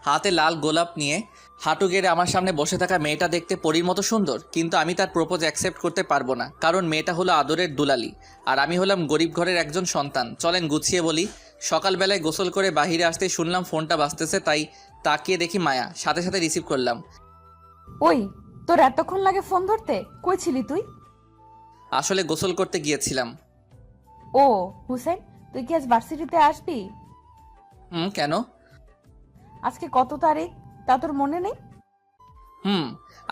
হাতে লাল গোলাপ নিয়ে হাঁটু গেড়ে আমার সামনে বসে থাকা মেয়েটা দেখতে পরীর মতো সুন্দর, কিন্তু আমি তার প্রপোজ অ্যাকসেপ্ট করতে পারবো না, কারণ মেয়েটা হলো আদরের দুলালি আর আমি হলাম গরিব ঘরের একজন সন্তান। চলেন গুছিয়ে বলি। সকালবেলায় গোসল করে বাহিরে আসতেই শুনলাম ফোনটা বাজতেছে, তাই তাকিয়ে দেখি মায়া। সাথে সাথে রিসিভ করলাম। ওই, তোর এতক্ষণ লাগে ফোন ধরতে? কই ছিলি তুই? আসলে গোসল করতে গিয়েছিলাম। ও হুসেন, তুই কি আজ ভার্সিটিতে আসবি? কেন? আজকে কত তারিখ তা তোর মনে নেই?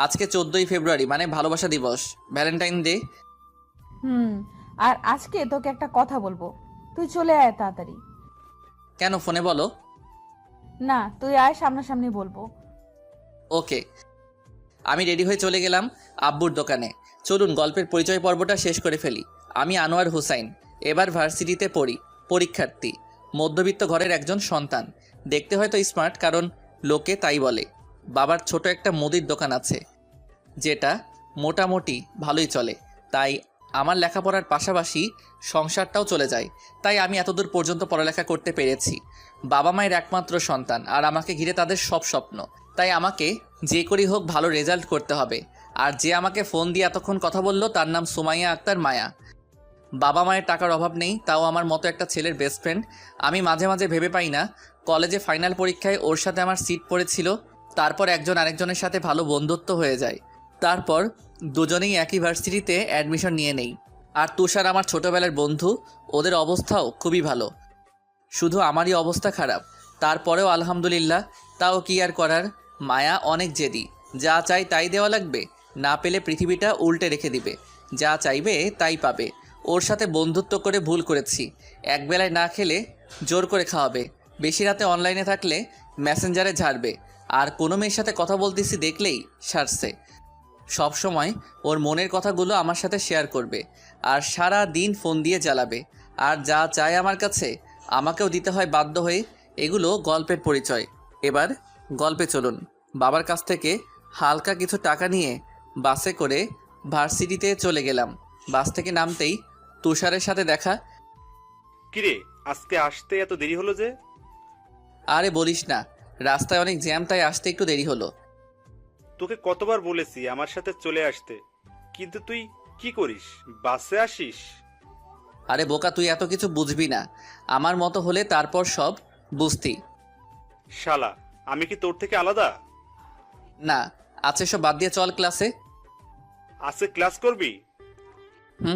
আজকে 14ই ফেব্রুয়ারি, মানে ভালোবাসা দিবস, ভ্যালেন্টাইন ডে। হুম। আর আজকে তোকে একটা কথা বলবো, তুই চলে আয় তাড়াতাড়ি। কেন, ফোনে বলো। না, তুই আয়, সামনাসামনি বলবো। ওকে। আমি রেডি হয়ে চলে গেলাম আব্বুর দোকানে। চলুন গল্পের পরিচয় পর্বটা শেষ করে ফেলি। আমি আনোয়ার হুসাইন, এবার ভার্সিটিতে পড়ি, পরীক্ষার্থী, মধ্যবিত্ত ঘরের একজন সন্তান। দেখতে হয়তো স্মার্ট, কারণ লোকে তাই বলে। বাবার ছোট একটা মুদির দোকান আছে, যেটা মোটামুটি ভালোই চলে, তাই আমার লেখাপড়ার পাশাপাশি সংসারটাও চলে যায়। তাই আমি এতদূর পর্যন্ত পড়ালেখা করতে পেরেছি। বাবা মায়ের একমাত্র সন্তান, আর আমাকে ঘিরে তাদের সব স্বপ্ন। তাই আমাকে যে করেই হোক ভালো রেজাল্ট করতে হবে। আর যে আমাকে ফোন দিয়ে এতক্ষণ কথা বলল তার নাম সুমাইয়া আক্তার মায়া। বাবা মায়ের টাকার অভাব নেই, তাও আমার মতো একটা ছেলের বেস্ট ফ্রেন্ড। আমি মাঝে মাঝে ভেবে পাই না, কলেজে ফাইনাল পরীক্ষায় ওর সাথে আমার সিট পড়েছিল, তারপর একজন আরেকজনের সাথে ভালো বন্ধুত্ব হয়ে যায়, তারপর দুজনেই একই ভার্সিটিতে অ্যাডমিশন নিয়ে নেই। আর তুষার আমার ছোটোবেলার বন্ধু, ওদের অবস্থাও খুবই ভালো। শুধু আমারই অবস্থা খারাপ, তারপরেও আলহামদুলিল্লাহ। তাও কি আর করার, মায়া অনেক জেদি। যা চাই তাই দেওয়া লাগবে, না পেলে পৃথিবীটা উল্টে রেখে দিবে। যা চাইবে তাই পাবে। ওর সাথে বন্ধুত্ব করে ভুল করেছি। একবেলায় না খেলে জোর করে খাওয়াবে, বেশি রাতে অনলাইনে থাকলে মেসেঞ্জারে ঝাড়বে, আর কোনো মেয়ের সাথে কথা বলতেছি দেখলেই সারছে। সব সময় ওর মনের কথাগুলো আমার সাথে শেয়ার করবে, আর সারা দিন ফোন দিয়ে জ্বালাবে। আর যা চায় আমার কাছে আমাকেও দিতে হয় বাধ্য হয়ে। এগুলো গল্পের পরিচয়। এবার গল্পে চলুন। বাবার কাছ থেকে হালকা কিছু টাকা নিয়ে বাসে করে ভার্সিটিতে চলে গেলাম। বাস থেকে নামতেই তুষারের সাথে দেখা। কিরে, আজকে আসতে এত দেরি হলো যে? আরে বলিস না, রাস্তায় অনেক জ্যাম, তাই আসতে একটু দেরি হলো। তোকে কতবার বলেছি আমার সাথে চলে আসতে, কিন্তু তুই কি করিস, বাসে আসিস? আরে বোকা, তুই এত কিছু বুঝবি না। আমার মতো হলে তারপর সব বুঝতি। শালা, আমি কি তোর থেকে আলাদা? না, আছে, সব বাদ দিয়ে চল ক্লাসে। আজকে ক্লাস করবি?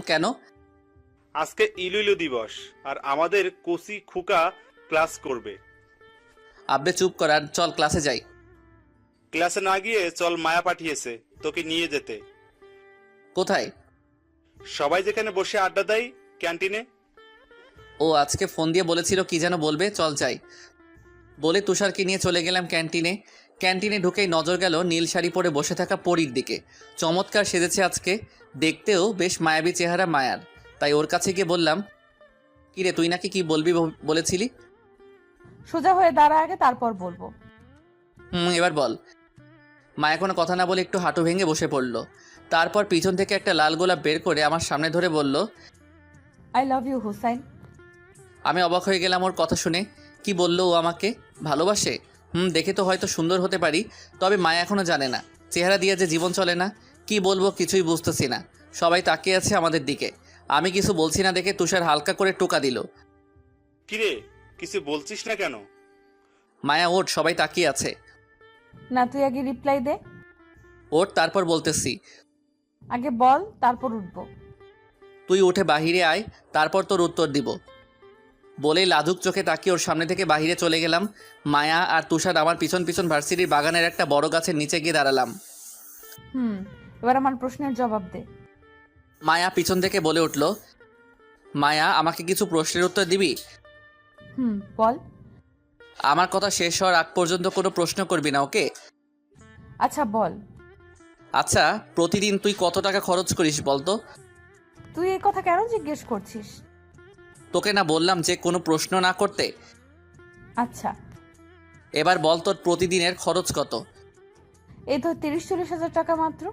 কেন? আজকে ইলুইলু দিবস, আর আমাদের কোসি খুকা ক্লাস করবে। আব্বে চুপ কর আর চল ক্লাসে যাই। ক্লাসে না গিয়ে চল, মায়া পাঠিয়েছে তোকে নিয়ে যেতে। কোথায়? সবাই যেখানে বসে আড্ডা দেয়, ক্যান্টিনে। ও আজকে ফোন দিয়ে বলেছিল কি যেন বলবে, চল যাই। বলে তুষারকে নিয়ে চলে গেলাম ক্যান্টিনে। ক্যান্টিনে ঢুকেই নজর গেল নীল শাড়ি পরে বসে থাকা পরীর দিকে। চমৎকার সেজেছে আজকে, দেখতেও বেশ মায়াবী চেহারা মায়ার। তাই ওর কাছে গিয়ে বললাম, কিরে তুই নাকি কি বলবি বলেছিলি? সোজা হয়ে দাঁড়া আগে, তারপর বলবো। এবার বল। মায়া কোনো কথা না বলে একটু হাঁটু ভেঙে বসে পড়ল। তারপর পিছন থেকে একটা লাল গোলাপ বের করে আমার সামনে ধরে বলল, আই লাভ ইউ হুসাইন। আমি অবাক হয়ে গেলাম ওর কথা শুনে। কি বলল ও আমাকে ভালোবাসে? দেখে তো হয়তো সুন্দর হতে পারি, তবে মায়া এখনও জানে না চেহারা দিয়ে যে জীবন চলে না। কি বলবো কিছুই বুঝতেছি না। সবাই তাকিয়ে আছে আমাদের দিকে। আমি কিছু বলছি না দেখে তুষার হালকা করে টোকা দিল। কিরে, কিছু বলছিস না কেন? মায়া ওঠ, সবাই তাকিয়ে আছে। না, তুই আগে রিপ্লাই দে। ওঠ, তারপর বলতেছি। আগে বল, তারপর উঠবো। তুই উঠে বাহিরে আয়, তারপর তোর উত্তর দিব। বলেই লাজুক চোখে তাকিয়ে ওর সামনে থেকে বাহিরে চলে গেলাম। মায়া আর তুষার আমার পিছন পিছন ভার্সিটির বাগানের একটা বড় গাছের নিচে গিয়ে দাঁড়ালাম। এবার আমার প্রশ্নের জবাব দে। মায়া পিছন থেকে বলে উঠল, মায়া আমাকে কিছু প্রশ্নের উত্তর দিবি? বল। আমার কথা শেষ হওয়ার আগ পর্যন্ত কোনো প্রশ্ন করবি না, ওকে? আচ্ছা বল। আচ্ছা, প্রতিদিন তুই কত টাকা খরচ করিস বলতো? তুই এই কথা কেন জিজ্ঞেস করছিস? তোকে না বললাম যে কোনো প্রশ্ন না করতে? আচ্ছা, এবার বল তোর প্রতিদিনের খরচ কত? এই তো 30-40 হাজার টাকা মাত্র।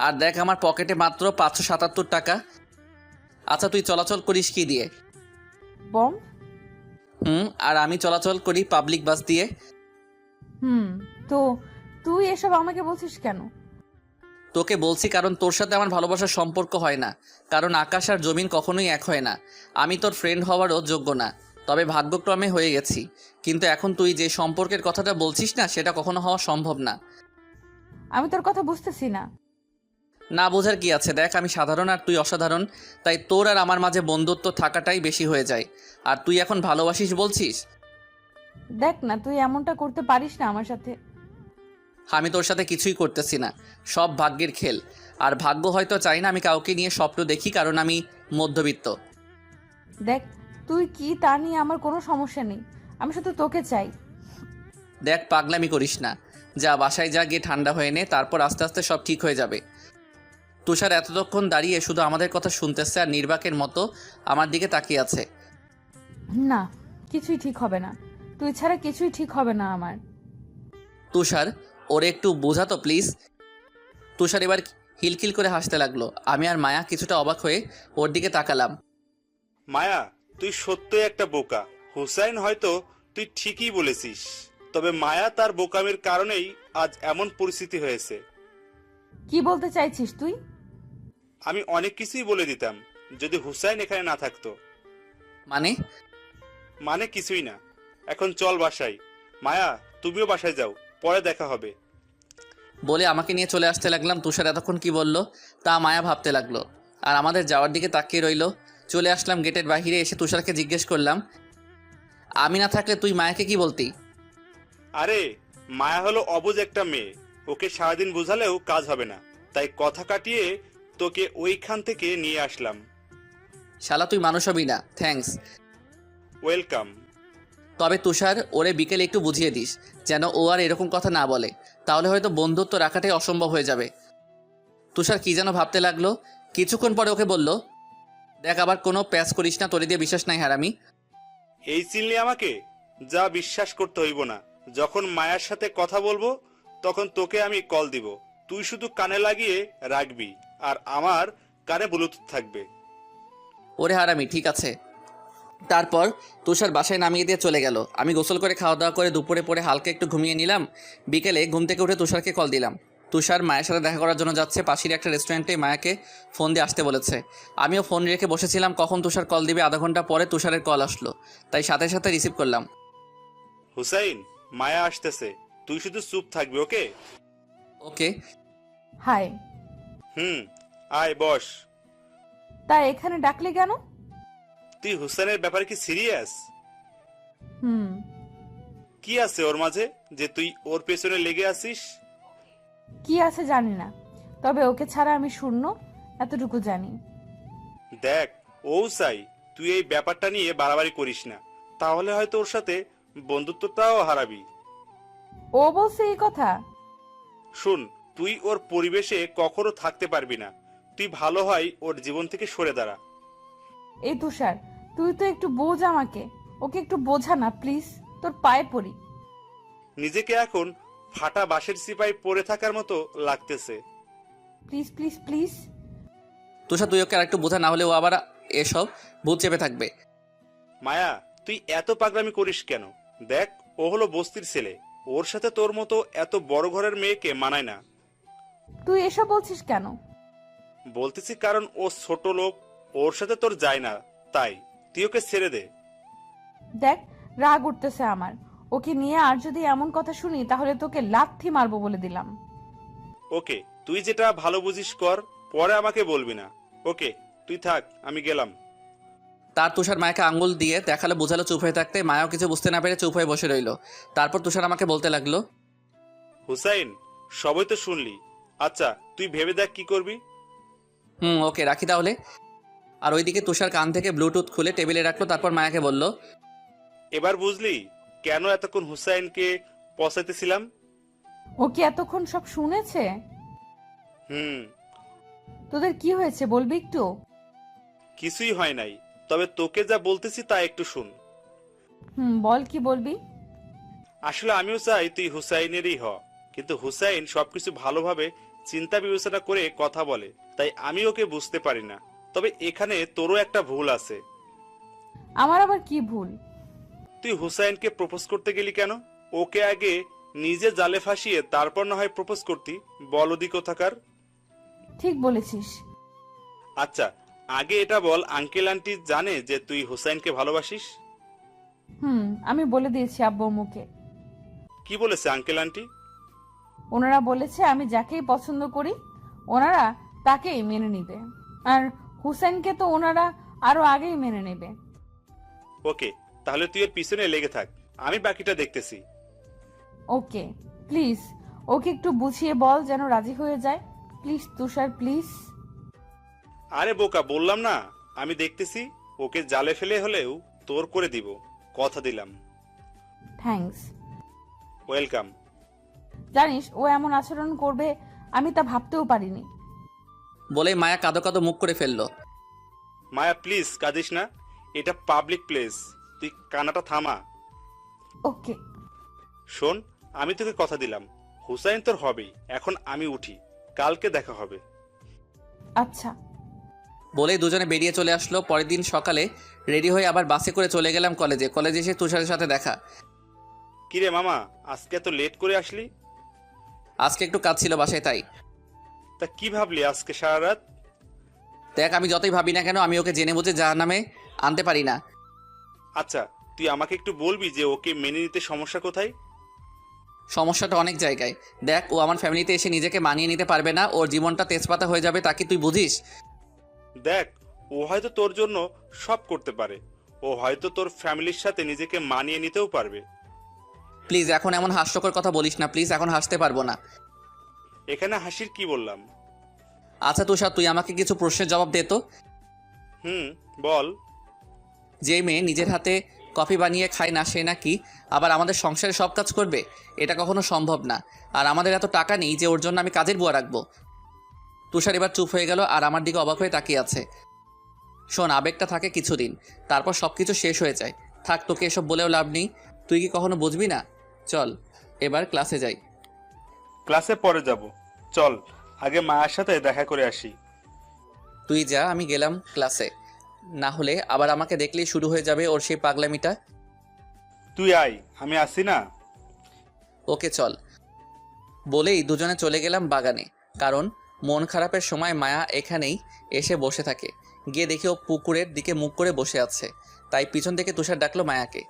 আর দেখ আমার পকেটে মাত্র 577 টাকা। আচ্ছা তুই চলাচল করিস কি দিয়ে? বম। আর আমি চলাচল করি পাবলিক বাস দিয়ে। হুম, তো তুই এসব আমাকে বলছিস কেন? তোকে বলছি কারণ তোর সাথে আমার ভালোবাসার সম্পর্ক হয় না, কারণ আকাশ আর জমিন কখনোই এক হয় না। আমি তোর ফ্রেন্ড হওয়ারও যোগ্য না, তবে ভাগ্যক্রমে হয়ে গেছি। কিন্তু এখন তুই যে সম্পর্কের কথাটা বলছিস না, সেটা কখনো হওয়া সম্ভব না। আমি তোর কথা বুঝতেছি না। না বোঝার কি আছে, দেখ আমি সাধারণ আর তুই অসাধারণ, তাই তোর আর আমার মাঝে বন্ধুত্ব থাকাটাই বেশি হয়ে যায়। আর তুই এখন ভালোবাসিস বলছিস। দেখ না, তুই এমনটা করতে পারিস না আমার সাথে। আমি তোর সাথে কিছুই করতেছি না, সব ভাগ্যের খেল। আর ভাগ্য হয়তো চাই না আমি কাউকে নিয়ে স্বপ্ন দেখি, কারণ আমি মধ্যবিত্ত। দেখ, তুই কি তা নিয়ে আমার কোনো সমস্যা নেই, আমি শুধু তোকে চাই। দেখ পাগলামি করিস না, যা বাসায় যা, গিয়ে ঠান্ডা হয়ে নে, তারপর আস্তে আস্তে সব ঠিক হয়ে যাবে। তুষার এতক্ষণ দাঁড়িয়ে শুধু আমাদের কথা শুনতেছে আর নির্বাকের মতো আমার দিকে তাকিয়ে আছে। না, কিছুই ঠিক হবে না, তুই ছাড়া কিছুই ঠিক হবে না আমার। তুষার, ওরে একটু বোঝাতো প্লিজ। তুষার এবার হিলকিল করে হাসতে লাগলো। আমি আর মায়া কিছুটা অবাক হয়ে ওর দিকে তাকালাম। মায়া, তুই সত্যই একটা বোকা। হুসাইন হয়তো তুই ঠিকই বলেছিস, তবে মায়া তার বোকামির কারণেই আজ এমন পরিস্থিতি হয়েছে। কি বলতে চাইছিস তুই? আমি অনেক কিছুই বলে দিতাম যদি হুসাইন এখানে না থাকতো। মানে? মানে কিছুই না। এখন চল বাসায়। মায়া, তুমিও বাসায় যাও, পরে দেখা হবে। বলে আমাকে নিয়ে চলে আসতে লাগলাম। তুষার এতক্ষণ কি বলল তা মায়া ভাবতে লাগলো, আর আমাদের যাওয়ার দিকে তাকিয়ে রইল। চলে আসলাম গেটের বাইরে, এসে তুষারকে জিজ্ঞেস করলাম, আমি না থাকলে তুই মায়াকে কি বলতি? আরে, মায়া হলো অবুঝ একটা মেয়ে, ওকে সারাদিন বোঝালেও কাজ হবে না, তাই কথা কাটিয়ে তোকে ওইখান থেকে নিয়ে আসলাম। শালা তুই মানুষ হবি না, থ্যাঙ্কস। ওয়েলকাম। তবে তুষার, ওরে বিকেলে একটু বুঝিয়ে দিস যেন ও আর এরকম কথা না বলে, তাহলে হয়তো বন্ধুত্ব রাখাটাই অসম্ভব হয়ে যাবে। তুষার কি যেন ভাবতে লাগলো। কিছুক্ষণ পরে ওকে বলল, দেখ আবার কোনো প্যাচ করিস না, তোরে দিয়ে বিশ্বাস নাই হারামি। এই চিনলি আমাকে? যা, বিশ্বাস করতে হইব না। যখন মায়ার সাথে কথা বলবো তখন তোকে আমি কল দিব, তুই শুধু কানে লাগিয়ে রাখবি, আর আমার কানে ব্লুটুথ থাকবে। ওরে হারামি, ঠিক আছে। তারপর তুষার বাসায় নামিয়ে দিয়ে চলে গেল। আমি গোসল করে খাওয়া দাওয়া করে দুপুরে পরে হালকা একটু ঘুমিয়ে নিলাম। বিকেলে ঘুম থেকে উঠে তুষারকে কল দিলাম। তুষার মায়ের সাথে দেখা করার জন্য যাচ্ছে, পাশের একটা রেস্টুরেন্টে মায়াকে ফোন দিয়ে আসতে বলেছে। আমিও ফোন রেখে বসেছিলাম কখন তুষার কল দিবে। আধা ঘন্টা পরে তুষারের কল আসলো, তাই সাথে সাথে রিসিভ করলাম। হুসাইন, মায়া আসতেছে, তুই শুধু চুপ থাকবি, ওকে? ওকে। হাই। আয় বস। তা এখানে ডাকলি কেন? তুই হুসাইনের ব্যাপারে কি সিরিয়াস? হুম। কি আছে ওর মাঝে যে তুই ওর পেছনে লেগে আছিস? কি আছে জানি না, তবে ওকে ছাড়া আমি শূন্য, এতটুকু জানি। দেখ, ও চাই তুই এই ব্যাপারটা নিয়ে বাড়াবাড়ি করিস না, তাহলে হয়তো ওর সাথে বন্ধুত্বটাও হারাবি। ও বলছে এই কথা? শুন, তুই ওর পরিবেশে কখনো থাকতে পারবি না, তুই ভালো হয় ওর জীবন থেকে সরে দাঁড়া। এই তুষার, তুই তো একটু বোঝ আমাকে, ওকে একটু বোঝা না প্লিজ, তোর পায়ে পড়ি। নিজেকে এখন ফাটা বাঁশের সিপাই পড়ে থাকার মতো লাগতেছে। Please please please. তুষার, তুই ওকে আর একটু বোঝা, না হলে ও আবার এসব ভূত চেপে থাকবে। মায়া, তুই এত পাগলামি করিস কেন? দেখ, ও হলো বস্তির ছেলে, ওর সাথে তোর মতো এত বড় ঘরের মেয়েকে মানায় না। তুই এসব বলছিস কেন? বলতেছি কারণ ও ছোট লোক, ওর সাথে তোর যায় না, তাই তুই ওকে ছেড়ে দে। দেখ, রাগ উঠতেছে আমার, ওকে নিয়ে আর যদি এমন কথা শুনি তাহলে তোকে লাথি মারবো বলে দিলাম। ওকে, তুই যেটা ভালো বুঝিস কর, পরে আমাকে বলবি না। ওকে, তুই থাক, আমি গেলাম। তার তুষার মায়াকে আঙ্গুল দিয়ে দেখালো, বোঝালো চুপ হয়ে থাকতে। মায়াও কিছু বুঝতে না পেরে চুপ হয়ে বসে রইল। তারপর তুষার আমাকে বলতে লাগলো, হুসাইন, সবই তো শুনলি, আচ্ছা তুই ভেবে দেখ কি করবি। ওকে রাখি তাহলে। আর ওইদিকে তুষার কান থেকে ব্লুটুথ খুলে টেবিলে রাখলো। তারপর মায়াকে বলল, এবার বুঝলি কেন এতক্ষণ হুসাইনকে পচাইতেছিলাম? ও কি এতক্ষণ সব শুনেছে? হুম। তোদের কি হয়েছে বলবি একটু? কিছুই হয় নাই, তবে তোকে যা বলতেছি তা একটু শুন। বল, কি বলবি? আসলে আমিও চাই তুই হুসাইনেরই হ, কিন্তু হুসাইন সবকিছু ভালোভাবে চিন্তা বিবেচনা করে কথা বলে, তাই আমি ওকে বুঝতে পারি না। তবে এখানে তোরও একটা ভুল আছে। আমার আবার কি ভুল? তুই হুসাইনকে প্রপোজ করতে গেলি কেন? ওকে আগে নিজে জালে ফাঁসিয়ে তারপর না হয় প্রপোজ করতি, বলদি কোথাকার। ঠিক বলেছিস। আচ্ছা, আগে এটা বল, আঙ্কেল আন্টি জানে যে তুই হুসাইনকে ভালোবাসিস? আমি বলে দিয়েছি আব্বুর মুখে। কি বলেছে আঙ্কেল আন্টি? ওনারা বলেছে আমি যাকেই পছন্দ করি ওনারা তাকেই মেনে নিবে, আর হুসেনকে তো ওনারা আরো আগেই মেনে নেবে। ওকে, তাহলে তুই এর পিছনে লেগে থাক, আমি বাকিটা দেখতেছি। ওকে, প্লিজ ওকে একটু বুঝিয়ে বল যেন রাজি হয়ে যায়। Please Tushar, please. আরে বোকা, বললাম না আমি দেখতেছি। ওকে জালে ফেলে হলেও তোর করে দিব, কথা দিলাম। থ্যাঙ্কস। ওয়েলকাম। জানিস ও এমন আচরণ করবে আমি তা ভাবতেও পারিনি। বলেই মায়া কাঁদো কাঁদো মুখ করে ফেললো। মায়া প্লিজ কাঁদিস না, এটা পাবলিক প্লেস, তুই কান্নাটা থামা। ওকে। শোন, আমি তোকে কথা দিলাম, হুসাইন তোর হবেই। এখন আমি উঠি, কালকে দেখা হবে। আচ্ছা। বলেই দুজনে বেরিয়ে চলে আসলো। পরের দিন সকালে রেডি হয়ে আবার বাসে করে চলে গেলাম কলেজে। কলেজে এসে তুষারের সাথে দেখা। কিরে মামা, আজকে এত লেট করে আসলি? আজকে একটু কাজ ছিল বাসায়, তাই। তা কি ভাবলি আজকে সারা রাত? দেখ, আমি যতই ভাবি না কেন আমি ওকে জেনে বুঝে জাহান্নামে আনতে পারি না। আচ্ছা, তুই আমাকে একটু বলবি যে ওকে মেনে নিতে সমস্যা কোথায়? সমস্যাটা অনেক জায়গায়। দেখ, ও আমার ফ্যামিলিতে এসে নিজেকে মানিয়ে নিতে পারবে না, ওর জীবনটা তেজপাতা হয়ে যাবে, তা কি তুই বুঝিস? দেখ, ও হয়তো তোর জন্য সব করতে পারে, ও হয়তো তোর ফ্যামিলির সাথে নিজেকে মানিয়ে নিতেও পারবে। প্লিজ এখন এমন হাস্যকর কথা বলিস না, প্লিজ এখন হাসতে পারবো না। এখানে হাসির কি বললাম? আচ্ছা তুষার, তুই আমাকে কিছু প্রশ্নের জবাব দে তো। বল। যে মেয়ে নিজের হাতে কফি বানিয়ে খায় না, সে নাকি আবার আমাদের সংসারে সব কাজ করবে? এটা কখনো সম্ভব না। আর আমাদের এত টাকা নেই যে ওর জন্য আমি কাজের বুয়া রাখবো। তুষার এবার চুপ হয়ে গেল আর আমার দিকে অবাক হয়ে তাকিয়ে আছে। শোন, আবেগটা থাকে কিছুদিন, তারপর সব কিছু শেষ হয়ে যায়। থাক, তোকে এসব বলেও লাভ নেই, তুই কি কখনো বুঝবি না? চল এবার ক্লাসে যাই। ক্লাসে পরে যাব, চল আগে মায়ের সাথে দেখা করে আসি। তুই যা, আমি গেলাম ক্লাসে। না হলে আবার আমাকে দেখলেই শুরু হয়ে যাবে ওর সেই পাগলামিটা। তুই আয়, আমি আসি না। ওকে চল। বলেই দুজনে চলে গেলাম বাগানে, কারণ মন খারাপের সময় মায়া এখানেই এসে বসে থাকে। গিয়ে দেখি ও পুকুরের দিকে মুখ করে বসে আছে, তাই পিছন থেকে তুষার ডাকলো মায়াকে।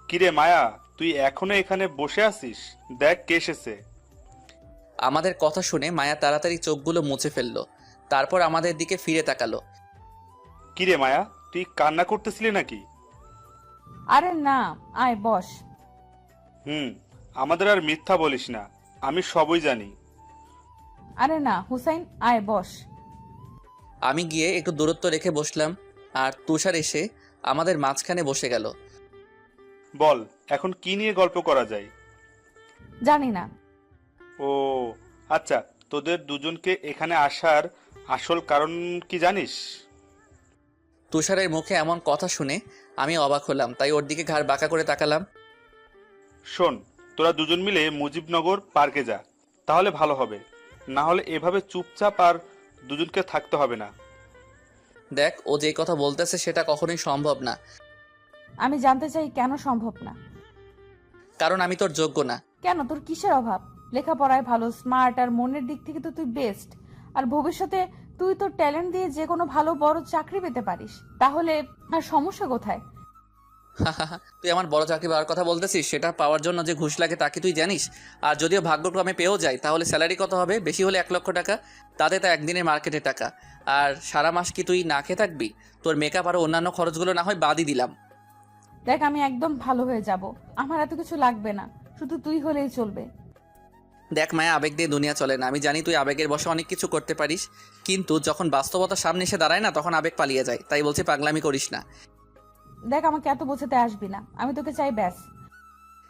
কিরে মায়া, তুই এখনো এখানে বসে আছিস? দেখ কে এসেছে। আমাদের কথা শুনে মায়া তাড়াতাড়ি চোখগুলো মুছে ফেললো, তারপর আমাদের দিকে ফিরে তাকালো। কিরে মায়া, তুই কান্না করতেছিলি নাকি? আরে না, আয় বস। আমাদের আর মিথ্যা বলিস না, আমি সবই জানি। আরে না হুসাইন, আয় বস। আমি গিয়ে একটু দূরত্ব রেখে বসলাম, আর তুষার এসে আমাদের মাঝখানে বসে গেল। বল, এখন কি নিয়ে গল্প করা যায়? জানি না। ও আচ্ছা, তোদের দুজনকে এখানে আসার আসল কারণ কি জানিস? তুষারের মুখে এমন কথা শুনে আমি অবাক হলাম, তাই ওর দিকে ঘাড় বাঁকা করে তাকালাম। শোন, তোরা দুজন মিলে মুজিবনগর পার্কে যা, তাহলে ভালো হবে। না হলে এভাবে চুপচাপ আর দুজনকে থাকতে হবে না। দেখ, ও যে কথা বলতেছে সেটা কখনোই সম্ভব না। আমি জানতে চাই কেন সম্ভব না? কারণ আমি তোর যোগ্য না। কেন, তোর কিসের অভাব? লেখাপড়ায় ভালো, স্মার্ট, আর মনের দিক থেকে তো তুই বেস্ট। আর ভবিষ্যতে তুই তোর ট্যালেন্ট দিয়ে যে কোনো ভালো বড় চাকরি পেতে পারিস। তাহলে আর সমস্যা কোথায়? তুই আমার বড় চাকরি পাওয়ার কথা বলতেছিস? সেটা পাওয়ার জন্য যে ঘুষ লাগে তা কি তুই জানিস? আর যদিও ভাগ্যক্রমে পেয়েও যায়, তাহলে স্যালারি কত হবে? বেশি হলে 1 লক্ষ টাকা, তাতে তা একদিনের মার্কেটের টাকা। আর সারা মাস কি তুই না খেয়ে থাকবি? তোর মেকআপ আর অন্যান্য খরচগুলো না হয় বাদই দিলাম। দেখ, আমি একদম ভালো হয়ে যাব, আমার এত কিছু লাগবে না, শুধু তুই হলেই চলবে। দেখ মায়া, আবেগ দিয়ে দুনিয়া চলে না। আমি জানি তুই আবেগের বশে অনেক কিছু করতে পারিস, কিন্তু যখন বাস্তবতার সামনে এসে দাঁড়ায় না, তখন আবেগ পালিয়ে যায়। তাই বলছি, পাগলামি করিস না। দেখ, আমাকে এত বোঝাতে আসবি না, আমি তোকে চাই ব্যাস।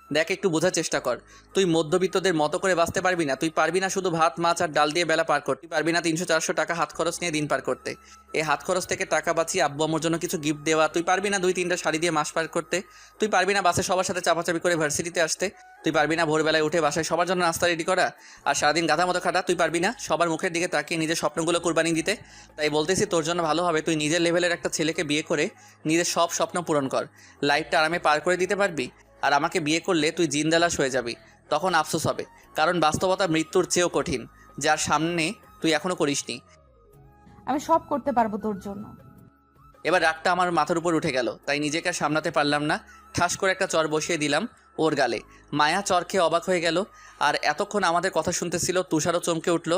দেখ, একটু বোঝার চেষ্টা কর। তুই মধ্যবিত্তদের মতো করে বাঁচতে পারবি না। তুই পারবি না শুধু ভাত মাছ আর ডাল দিয়ে বেলা পার করতে। তুই পারবি না 300-400 টাকা হাত খরচ নিয়ে দিন পার করতে। এই হাত খরচ থেকে টাকা বাঁচিয়ে আব্বু আম্মুর জন্য কিছু গিফট দেওয়া। তুই পারবি না 2-3টা শাড়ি দিয়ে মাস পার করতে। তুই পারবি না বাসে সবার সাথে চাপাচাপি করে ভার্সিটিতে আসতে। তুই পারবি না ভোরবেলায় উঠে বাসায় সবার জন্য নাস্তা রেডি করা আর সারাদিন গাধা মতো খাটা। তুই পারবি না সবার মুখের দিকে তাকিয়ে নিজের স্বপ্নগুলো কুরবানি দিতে। তাই বলতেছি, তোর জন্য ভালো হবে তুই নিজের লেভেলের একটা ছেলেকে বিয়ে করে নিজের সব স্বপ্ন পূরণ কর। লাইফটা আরামে পার করে দিতে পারবি। আর আমাকে বিয়ে করলে তুই জিন্দালাশ হয়ে যাবি। তখন আফসোস হবে, কারণ বাস্তবতা মৃত্যুর চেয়েও কঠিন, যার সামনে তুই এখনো করিসনি। আমি সব করতে পারবো তোর জন্য। এবার রাগটা আমার মাথার উপর উঠে গেল, তাই নিজেকে আর সামলাতে পারলাম না। ঠাস করে একটা চর বসিয়ে দিলাম ওর গালে। মায়া চর খেয়ে অবাক হয়ে গেল। আর এতক্ষণ আমাদের কথা শুনতেছিল তুষারও চমকে উঠল।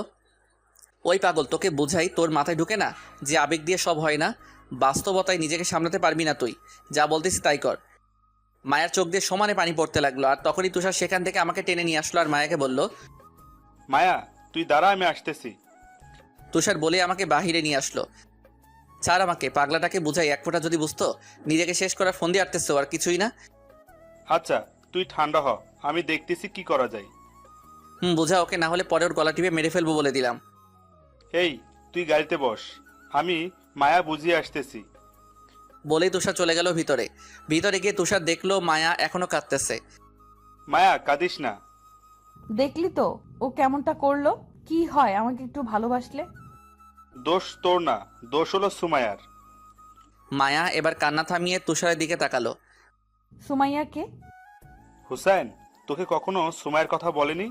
ওই পাগল, তোকে বোঝাই, তোর মাথায় ঢুকে না যে আবেগ দিয়ে সব হয় না। বাস্তবতায় নিজেকে সামলাতে পারবি না তুই। যা বলতেছি তাই কর। মায়ার চোখ দিয়ে সমানে পানি পড়তে লাগলো। আর তখনই তুষার সেখান থেকে আমাকে টেনে নিয়ে আসলো আর মায়াকে বলল, মায়া, তুই দাঁড়া, আমি আসতেছি। তুষার বলে আমাকে বাহিরে নিয়ে আসলো। ছাড় আমাকে, পাগলাটাকে বুঝাই, এক ফোঁটা যদি বুঝতো। নিজেকে শেষ করার ফোন দিয়ে আটতেছো, আর কিছুই না। আচ্ছা, তুই ঠান্ডা হ, আমি দেখতেছি কি করা যায়। বোঝা ওকে, না হলে পরে ওর গলা টিপে মেরে ফেলবো বলে দিলাম। এই, তুই গাড়িতে বস, আমি মায়া বুঝিয়ে আসতেছি। বলেই তুষার চলে গেল ভিতরে। ভিতরে গিয়ে তুষার দেখলো মায়া এখনো কাঁদতেছে। মায়া, কাঁদিস না। দেখলি তো ও কেমনটা করলো। কি হয় আমাকে একটু ভালোবাসলে? দোষ তোর না, দোষ হলো সুমায়ার। মায়া এবার কান্না থামিয়ে তুষারের দিকে তাকালো। সুমাইয়া কে? হুসাইন, তোকে কখনো সুমায়ের কথা বলেনি?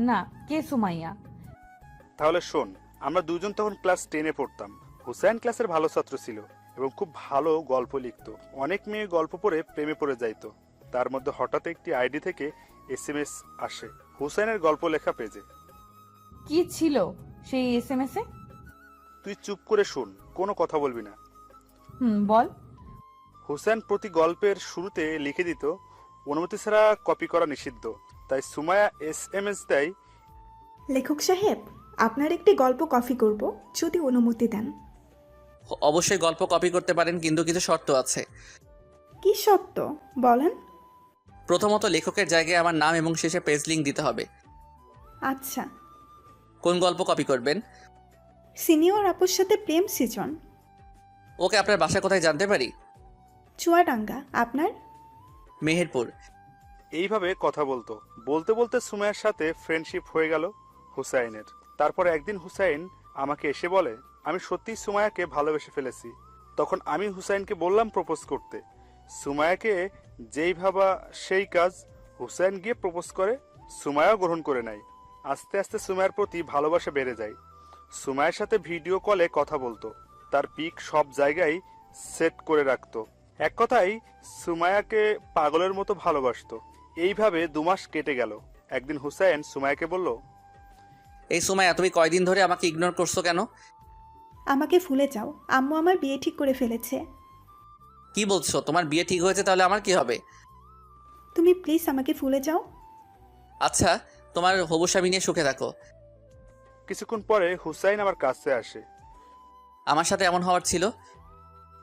না, কে সুমাইয়া? তাহলে শোন, আমরা দুজন তখন ক্লাস 10-এ পড়তাম। হুসাইন ক্লাসের ভালো ছাত্র ছিল এবং খুব ভালো গল্প লিখতো। অনেক মেয়ে গল্প পড়ে প্রেমে পড়ে যাইতো। তার মধ্যে হঠাৎ একটি আইডি থেকে SMS আসে হুসাইনের গল্প লেখা পেজে। কি ছিল সেই SMS এ? তুই চুপ করে শোন, কোনো কথা বলবি না। বল। হুসাইন প্রতি গল্পের শুরুতে লিখে দিত, অনুমতি ছাড়া কপি করা নিষিদ্ধ। তাই সুমায়া SMS দেয়, লেখক সাহেব, আপনার একটি গল্প কপি করব, যদি অনুমতি দেন। অবশ্যই গল্প কপি করতে পারেন, কিন্তু কিছু শর্ত আছে। কি সত্য বলেন? প্রথমত, লেখকের জায়গায় আমার নাম এবং শেষে পেজ লিঙ্ক দিতে হবে। আচ্ছা। কোন গল্প কপি করবেন? সিনিয়র আপুর সাথে প্রেম সিজন। ওকে, আপনার বাসা কোথায় জানতে পারি? চুয়াডাঙ্গা। আপনার? মেহেরপুর। এইভাবে কথা বলতো। বলতে বলতে সুমায়ার সাথে ফ্রেন্ডশিপ হয়ে গেল হুসাইনের। তারপর একদিন হুসাইন আমাকে এসে বলে, আমি সত্যিই সুমায়াকে ভালোবেসে ফেলেছি। তখন আমি হুসাইনকে বললাম প্রপোজ করতে। সুমায়াকে যেই ভাবা সেই কাজ, হুসাইন গিয়ে প্রপোজ করে। সুমায়াও গ্রহণ করে নেয়। আস্তে আস্তে সুমায়ার প্রতি ভালোবাসা বেড়ে যায়। সুমায়ার সাথে ভিডিও কলে কথা বলতো, তার পিক সব জায়গায় সেট করে রাখতো। এক কথায় সুমায়াকে পাগলের মতো ভালোবাসতো। এইভাবে 2 মাস কেটে গেল। একদিন হুসাইন সুমায়াকে বলল, এই সুমাইয়া, তুমি কয়দিন ধরে আমাকে ইগনোর করছো কেন? আমাকে ভুলে যাও, আম্মু আমার বিয়ে ঠিক করে ফেলেছে। কি বলছো? তোমার বিয়ে ঠিক হয়েছে, তাহলে আমার কি হবে? তুমি প্লিজ আমাকে ভুলে যাও। আচ্ছা, তোমার হবু স্বামী নিয়ে সুখে থাকো। কিছুক্ষণ পরে হুসাইন আমার কাছে আসে। আমার সাথে এমন হওয়ার ছিল।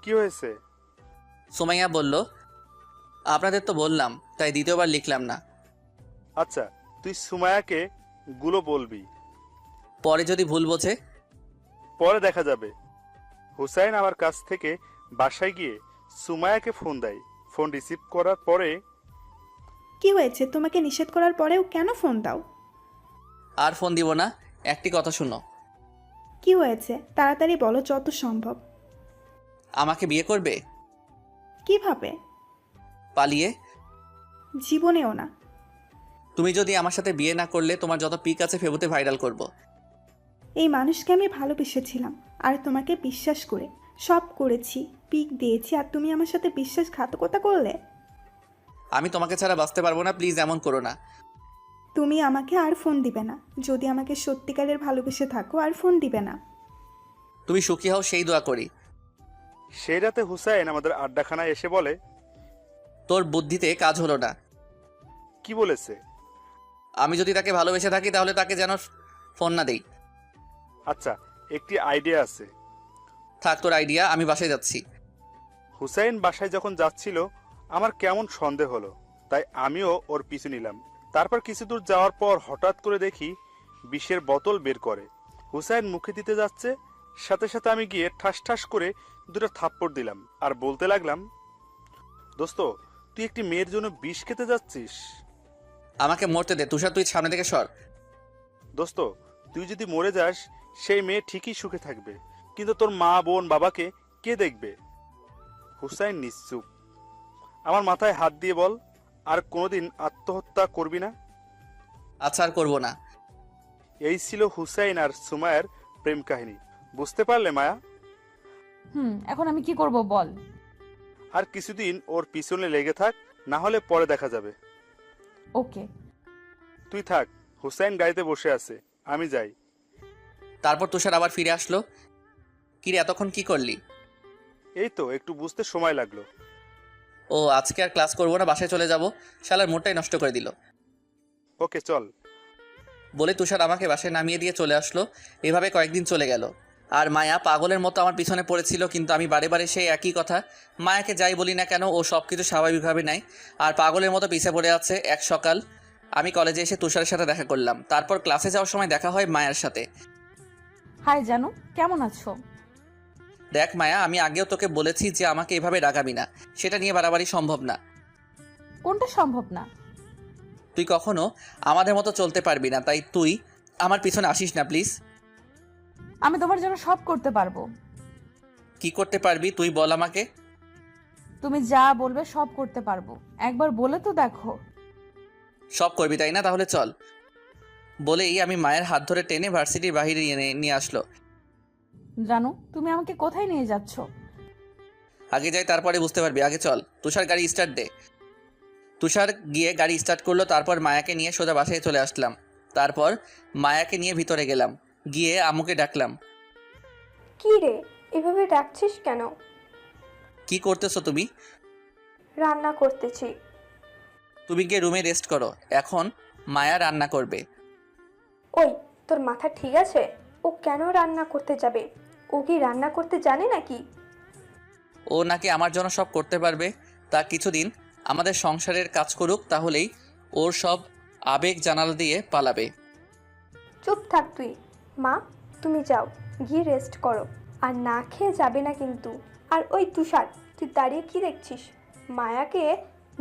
কি হয়েছে? সুমাইয়া বলল, আপনাদের তো বললাম, তাই দ্বিতীয়বার লিখলাম না। আচ্ছা, তুই সুমায়াকে গুলো বলবি, পরে যদি ভুল বোঝে? পরে দেখা যাবে। হুসাইন আমার কাছ থেকে বাসায় গিয়ে সুমায়াকে ফোন দেয়। ফোন রিসিভ করার পরে, কি হয়েছে? তোমাকে নিষেধ করার পরেও কেন ফোন দাও? আর ফোন দিব না, একটি কথা শুনো। কি হয়েছে তাড়াতাড়ি বলো, যত সম্ভব। আমাকে বিয়ে করবে? কিভাবে? পালিয়ে। জীবনেও না। তুমি যদি আমার সাথে বিয়ে না করলে, তোমার যত পিক আছে ফেবুতে ভাইরাল করব। এই মানুষকে আমি ভালোবেসেছিলাম, আর তোমাকে বিশ্বাস করে সব করেছি, পিক দিয়েছি, আর তুমি আমার সাথে বিশ্বাসঘাতকতা করলে। আমি তোমাকে ছাড়া বাঁচতে পারবো না, প্লিজ এমন করো না। তুমি আমাকে আর ফোন দিবে না। যদি আমাকে সত্যিকারের ভালোবেসে থাকো, আর ফোন দিবে না। তুমি সুখী হও সেই দোয়া করি। সেই রাতে হুসাইন আমাদের আড্ডাখানায় এসে বলে, তোর বুদ্ধিতে কাজ হলো না। কি বলেছে? আমি যদি তাকে ভালোবেসে থাকি, তাহলে তাকে যেন ফোন না দেই। আচ্ছা, একটি আইডিয়া আছে। থাক তোর আইডিয়া, আমি বাসায় যাচ্ছি। হুসাইন বাসায় যখন যাচ্ছিল, আমার কেমন সন্দেহ হলো। তাই আমিও ওর পিছু নিলাম। তারপর কিছু দূর যাওয়ার পর হঠাৎ করে দেখি বিষের বোতল বের করে। হুসাইন মুখে দিতে যাচ্ছে, সাথে সাথে আমি গিয়ে ঠাস ঠাস করে দুটো থাপ্পড় দিলাম আর বলতে লাগলাম, দোস্ত তুই একটি মেয়ের জন্য বিষ খেতে যাচ্ছিস? আমাকে মরতে দে তুষার, তুই সামনে থেকে সর। দোস্ত তুই যদি মরে যাস সেই মেয়ে ঠিকই সুখে থাকবে, কিন্তু তোর মা বোন বাবাকে কে দেখবে? হুসাইন নিশ্চুপ। আমার মাথায় হাত দিয়ে বল, আর কোনোদিন আত্মহত্যা করবি না? আচ্ছা, আর করবো না। এই ছিল হুসাইন আর সুমায়ের প্রেম কাহিনী। বুঝতে পারলে মায়া? এখন আমি কি করব বল। আর কিছুদিন ওর পিছনে লেগে থাক, না হলে পরে দেখা যাবে। ওকে। তুই থাক, হুসাইন গাড়িতে বসে আছে, আমি যাই। তারপর তুষার আবার ফিরে আসলো। কিরে এতক্ষণ কি করলি? এই তো একটু বুঝতে সময় লাগলো। ও আজকে আর ক্লাস করবো না, বাসায় চলে যাব। শালার মোডটাই নষ্ট করে দিল। ওকে চল। বলে তুষার আমাকে বাসায় নামিয়ে দিয়ে চলে আসলো। এভাবে কয়েকদিন চলে গেল। আর মায়া পাগলের মতো আমার পিছনে পড়েছিল, কিন্তু আমি বারে বারে সেই একই কথা। মায়াকে যাই বলি না কেন ও সব কিছু স্বাভাবিকভাবে নেয়, আর পাগলের মতো পিছে পড়ে আছে। এক সকাল আমি কলেজে এসে তুষারের সাথে দেখা করলাম। তারপর ক্লাসে যাওয়ার সময় দেখা হয় মায়ার সাথে। হাই জানু, কেমন আছো? দেখ মায়া, আমি আগেও তোকে বলেছি যে আমাকে এভাবে রাগাবি না, সেটা নিয়ে বাড়াবাড়ি সম্ভব না। কোনটা সম্ভব না? তুই কখনো আমাদের মতো চলতে পারবি না, তাই তুই আমার পিছনে আসিস না প্লিজ। আমি তোমার জন্য সব করতে পারবো। কি করতে পারবি তুই বল আমাকে। তুমি যা বলবে সব করতে পারবো, একবার বলে তো দেখো। সব করবি তাই না? তাহলে চল। বলেই আমি মায়ের হাত ধরে টেনে ভার্সিটির বাইরে নিয়ে আসলো। জানো তুমি আমাকে কোথায় নিয়ে যাচ্ছ? আগে যাই তারপরে বুঝতে পারবি, আগে চল। তুষার গাড়ি স্টার্ট দে। তুষার গিয়ে গাড়ি স্টার্ট করলো। তারপর মায়াকে নিয়ে সোজা বাসায় চলে আসলাম। তারপর মায়াকে নিয়ে ভিতরে গেলাম, গিয়ে আম্মুকে ডাকলাম। কি রে, এভাবে ডাকছিস কেন? কি করতেছো তুমি? রান্না করতেছি। তুমি গিয়ে রুমে রেস্ট করো, এখন মায়া রান্না করবে। ওই, তোর মাথা ঠিক আছে? ও কেন রান্না করতে যাবে? ও কি রান্না করতে জানে নাকি? ও নাকি আমার জন্য সব করতে পারবে। তা কিছুদিন আমাদের সংসারের কাজ করুক, তাহলেই ওর সব আবেগ জানালা দিয়ে পালাবে। চুপ থাক তুই। মা, তুমি যাও, গিয়ে রেস্ট করো, আর না খেয়ে যাবে না কিন্তু। আর ওই তুষার, তুই দাঁড়িয়ে কি দেখছিস? মায়াকে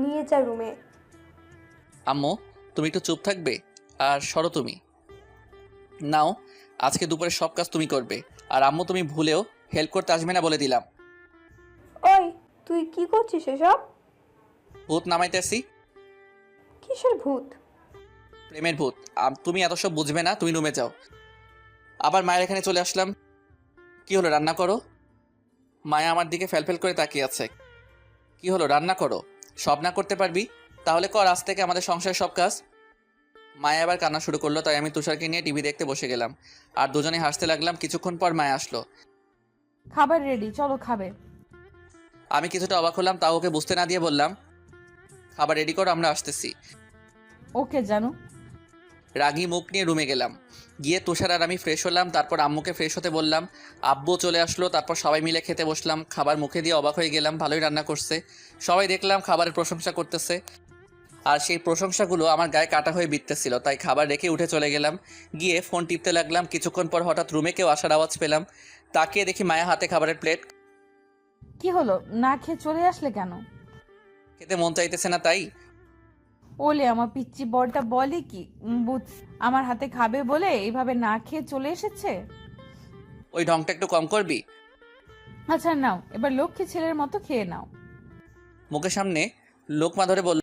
নিয়ে যা রুমে। আম্মু তুমি একটু চুপ থাকবে আর সরো তুমি। নাও, আজকে দুপুরে সব কাজ তুমি করবে। আর আম্মু তুমি ভুলেও হেল্প করতে আসবে না বলে দিলাম। ওই, তুই কি করছিস এসব? ভূত নামাইতেছি। কিসের ভূত? প্রেমের ভূত। তুমি এত সব বুঝবে না, তুমি রুমে যাও। আবার মায়ের এখানে চলে আসলাম। কি হলো, রান্না করো। মায়া আমার দিকে ফেলফেল করে তাকিয়ে আছে। কি হলো, রান্না করো। সব না করতে পারবি? তাহলে কর আজ থেকে আমাদের সংসারের সব কাজ। মায়া আবার কান্না শুরু করলো, তাই আমি তুষারকে নিয়ে টিভি দেখতে বসে গেলাম। আর দুজনে হাসতে লাগলাম। কিছুক্ষণ পর মায়া আসলো। খাবার রেডি, চলো খাবে। আমি কিছুটা অবাক হলাম, তাও ওকে বুঝতে না দিয়ে বললাম, খাবার রেডি করো, আমরা আসতেছি। ওকে জানু। রাগী মুখ নিয়ে রুমে গেলাম। গিয়ে তুষার আর আমি ফ্রেশ হলাম। তারপর আম্মুকে ফ্রেশ হতে বললাম। আব্বু চলে আসলো। তারপর সবাই মিলে খেতে বসলাম। খাবার মুখে দিয়ে অবাক হয়ে গেলাম, ভালোই রান্না করছে। সবাই দেখলাম খাবারের প্রশংসা করতেছে, আর সেই প্রশংসাগুলো আমার গায়ে কাটা হয়ে বিঁধতেছিল। তাই খাবার রেখে উঠে চলে গেলাম। গিয়ে ফোন টিপতে লাগলাম। কিছুক্ষণ পর হঠাৎ রুমে কেউ আসার আওয়াজ পেলাম। তাকিয়ে দেখি মায়া হাতে খাবারের প্লেট। কি হলো, না খেয়ে চলে আসলে কেন? খেতে মন চাইতেছে না তাই। ওলে আমার পিচ্চি বড়টা বলে কি, বুঝ আমার হাতে খাবে বলে এইভাবে না খেয়ে চলে এসেছে। ওই ঢংটা একটু কম করবি। আচ্ছা নাও, এবার লক্ষ্মী ছেলের মতো খেয়ে নাও। মুখের সামনে লোকমা ধরে বলল,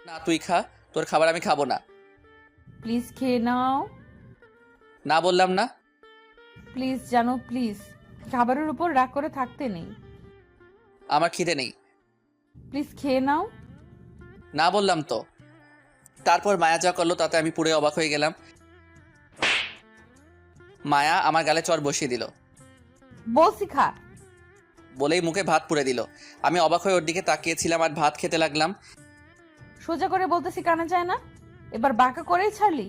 না তুই খা, তোর খাবার আমি খাবো না। প্লিজ খেয়ে নাও। না বললাম না। প্লিজ জানো, প্লিজ। খাবারের উপর রাগ করে থাকতে নেই। আমার খিদে নেই। প্লিজ খেয়ে নাও। না বললাম তো। তারপর মায়া যা করলো তাতে আমি পুরো অবাক হয়ে গেলাম। মায়া আমার গালে চড় বসিয়ে দিল। বলছি খা। বলেই মুখে ভাত পুড়ে দিল। আমি অবাক হয়ে ওর দিকে তাকিয়েছিলাম আর ভাত খেতে লাগলাম। সোজা করে বলতেছি কানে যায় না, এবার বাঁকা করেই ছাড়লি।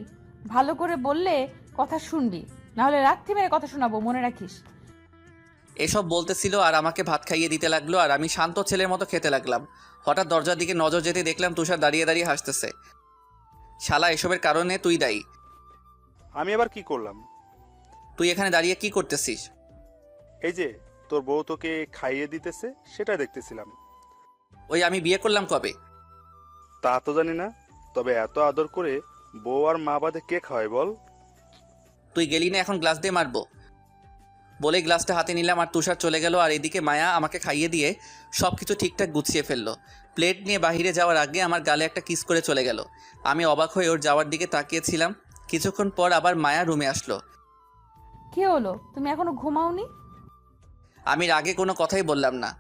ভালো করে বললে কথা শুনবি, না হলে রাত্রি মেরে কথা শোনাবো, মনে রাখিস। এসব বলতেছিল আর আমাকে ভাত খাইয়ে দিতে লাগলো, আর আমি শান্ত ছেলের মতো খেতে লাগলাম। হঠাৎ দরজার দিকে নজর যেতে দেখলাম তুষার দাঁড়িয়ে দাঁড়িয়ে হাসতেছে। শালা, এসবের কারণে তুই দায়ী। আমি আবার কি করলাম? তুই এখানে দাঁড়িয়ে কি করতেছিস? এই যে তোর বউ তোকে খাইয়ে দিতেছে, সেটা দেখতেছিলাম। ওই আমি বিয়ে করলাম কবে? তা তো জানি না, তবে এত আদর করে বউ আর মা বাদে কে খাওয়ায় বল? তুই গেলি না, এখন গ্লাস দিয়ে মারবো। বলে গ্লাসটা হাতে নিলাম আর তুষার চলে গেল, আর এদিকে মায়া আমাকে খাইয়ে দিয়ে সব কিছু ঠিকঠাক গুছিয়ে ফেললো। প্লেট নিয়ে বাহিরে যাওয়ার আগে আমার গালে একটা কিস করে চলে গেল। আমি অবাক হয়ে ওর যাওয়ার দিকে তাকিয়েছিলাম। কিছুক্ষণ পর আবার মায়া রুমে আসলো। কি হলো, তুমি এখনো ঘুমাওনি? আমি রাগে কোনো কথাই বললাম না।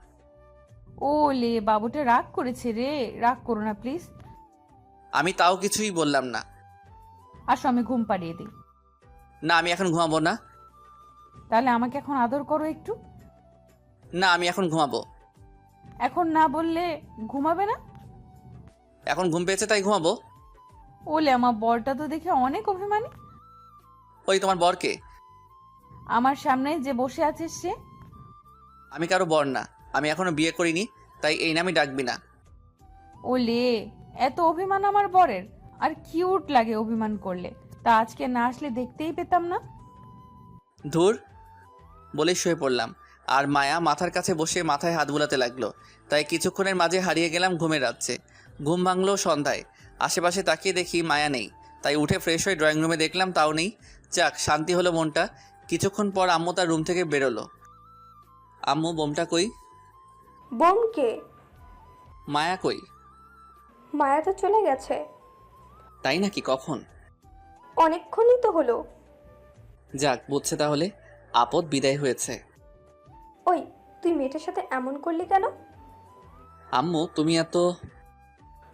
ও লে, বাবুটা রাগ করেছে রে। রাগ করো না প্লিজ। আমি তাও কিছুই বললাম না। আসো আমি ঘুম পাড়িয়ে দিই। না, আমি এখন ঘুমাবো না। তাহলে আমাকে এখন আদর করো একটু। না, আমি এখন ঘুমাবো। এখন না বললে ঘুমাবে না? এখন ঘুম পেয়েছে তাই ঘুমাবো। ওলে, আমার বরটা তো দেখে অনেক অভিমানী। ওই তোমার বরকে? আমার সামনে যে বসে আছে সে। আমি কারো বর না, আমি এখনো বিয়ে করিনি, তাই এই নামই ডাকবি না। ওলে, এত অভিমান আমার বরের। আর কিউট লাগে অভিমান করলে। তা আজকে না আসলে দেখতেই পেতাম না। ধুর, বলেই শুয়ে পড়লাম। আর মায়া মাথার কাছে বসে মাথায় হাত বুলাতে লাগলো। তাই কিছুক্ষণের মাঝে হারিয়ে গেলাম ঘুমের রাজ্যে। ঘুম ভাঙলো সন্ধ্যায়। আশেপাশে তাকিয়ে দেখি মায়া নেই। তাই উঠে ফ্রেশ হয়ে ড্রয়িং রুমে দেখলাম তাও নেই। যাক, শান্তি হলো মনটা। কিছুক্ষণ পর আম্মু তার রুম থেকে বেরোলো। আম্মু, বোমটা কই? বোমকে? মায়া কই? মায়া তো চলে গেছে। তাই নাকি? কখন? অনেকক্ষণই তো হলো। যাক, বুঝছে তাহলে। আপদ বিদায় হয়েছে। ওই, তুই মেয়েটার সাথে এমন করলি কেন? আম্মু, তুমি এত...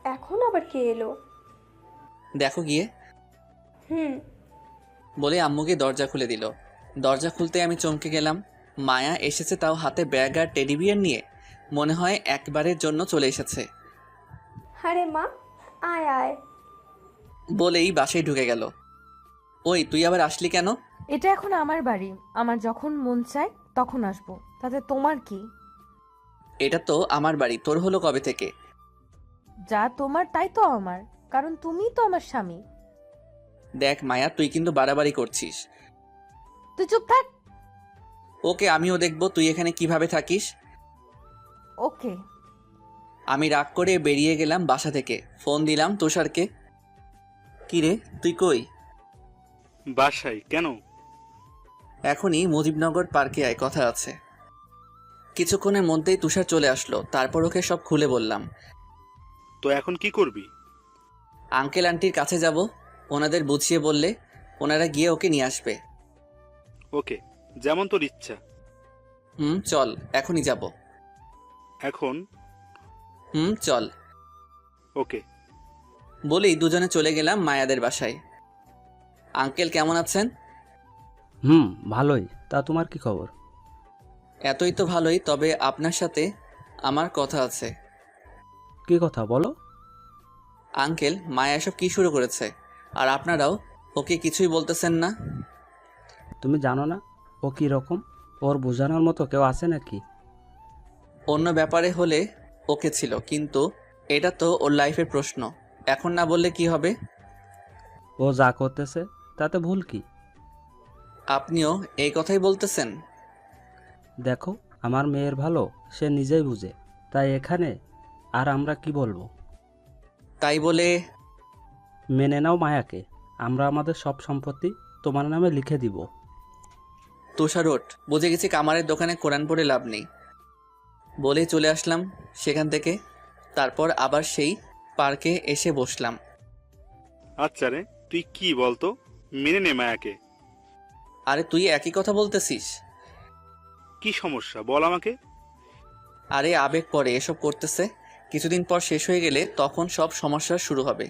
এখন আবার কে এলো? দেখো গিয়ে। হুম। বলে আম্মুকে দরজা খুলে দিল। দরজা খুলতে আমি চমকে গেলাম। মায়া এসেছে, তাও হাতে ব্যাগ আর টেডি বিয়ার নিয়ে। মনে হয় একবারের জন্য চলে এসেছে। আরে মা, আয় আয়। বলেই বাসায় ঢুকে গেল। ওই, তুই আবার আসলি কেন? এটা এখন আমার বাড়ি। আমার যখন মন চায় তখন আসবো, তাতে তোমার কি? এটা তো আমার বাড়ি, তোর হলো কবে থেকে? যা তোমার তাই তো আমার, কারণ তুমিই তো আমার স্বামী। দেখ মায়া, তুই কিন্তু বাড়াবাড়ি করছিস। তুই চুপ থাক। ওকে, আমিও দেখবো তুই এখানে কিভাবে থাকিস। ওকে। আমি রাগ করে বেরিয়ে গেলাম বাসা থেকে। ফোন দিলাম তুষারকে। কিরে, তুই কই? বাসায় কেন? এখনই মুজিবনগর পার্কে আয়, কথা আছে। কিছুক্ষণের মধ্যেই তুষার চলে আসলো। তারপর ওকে সব খুলে বললাম। তো এখন কি করবি? আঙ্কেল আন্টির কাছে যাব, ওনাদের বুঝিয়ে বললে ওনারা গিয়ে ওকে নিয়ে আসবে। ওকে, যেমন তোর ইচ্ছা। চল, এখনই যাব। এখন? চল। ওকে। বলেই দুজনে চলে গেলাম মায়াদের বাসায়। আঙ্কেল কেমন আছেন? ভালোই। তা তোমার কি খবর? এতই তো ভালোই, তবে আপনার সাথে আমার কথা আছে। কি কথা বলো? আঙ্কেল, মায়া এসব কি শুরু করেছে? আর আপনারাও ওকে কিছুই বলতেছেন না? তুমি জানো না ও কি রকম? ওর বোঝানোর মতো কেউ আছে নাকি? অন্য ব্যাপারে হলে ওকে ছিল, কিন্তু এটা তো ওর লাইফের প্রশ্ন। এখন না বললে কি হবে? ও যা করতেছে তাতে ভুল কি? আপনিও এই কথাই বলতেছেন? দেখো, আমার মেয়ের ভালো সে নিজেই বুঝে, তাই এখানে আর আমরা কি বলবো? তাই বলে মেনে নাও মায়াকে। আমরা আমাদের সব সম্পত্তি তোমার নামে লিখে দিব। তুষার ওঠ, বুঝে গেছি কামারের দোকানে কোরআন পড়ে লাভ নেই। বলে চলে আসলাম সেখান থেকে। তারপর আবার সেই পার্কে এসে বসলাম। আচ্ছা রে, তুই কি বলতো, মেনে নে মায়াকে। আরে তুই একই কথা বলতেছিস? কি সমস্যা বল আমাকে। আরে আবেগ পরে এসব করতেছে, কিছুদিন পর শেষ হয়ে গেলে তখন সব সমস্যা শুরু হবে।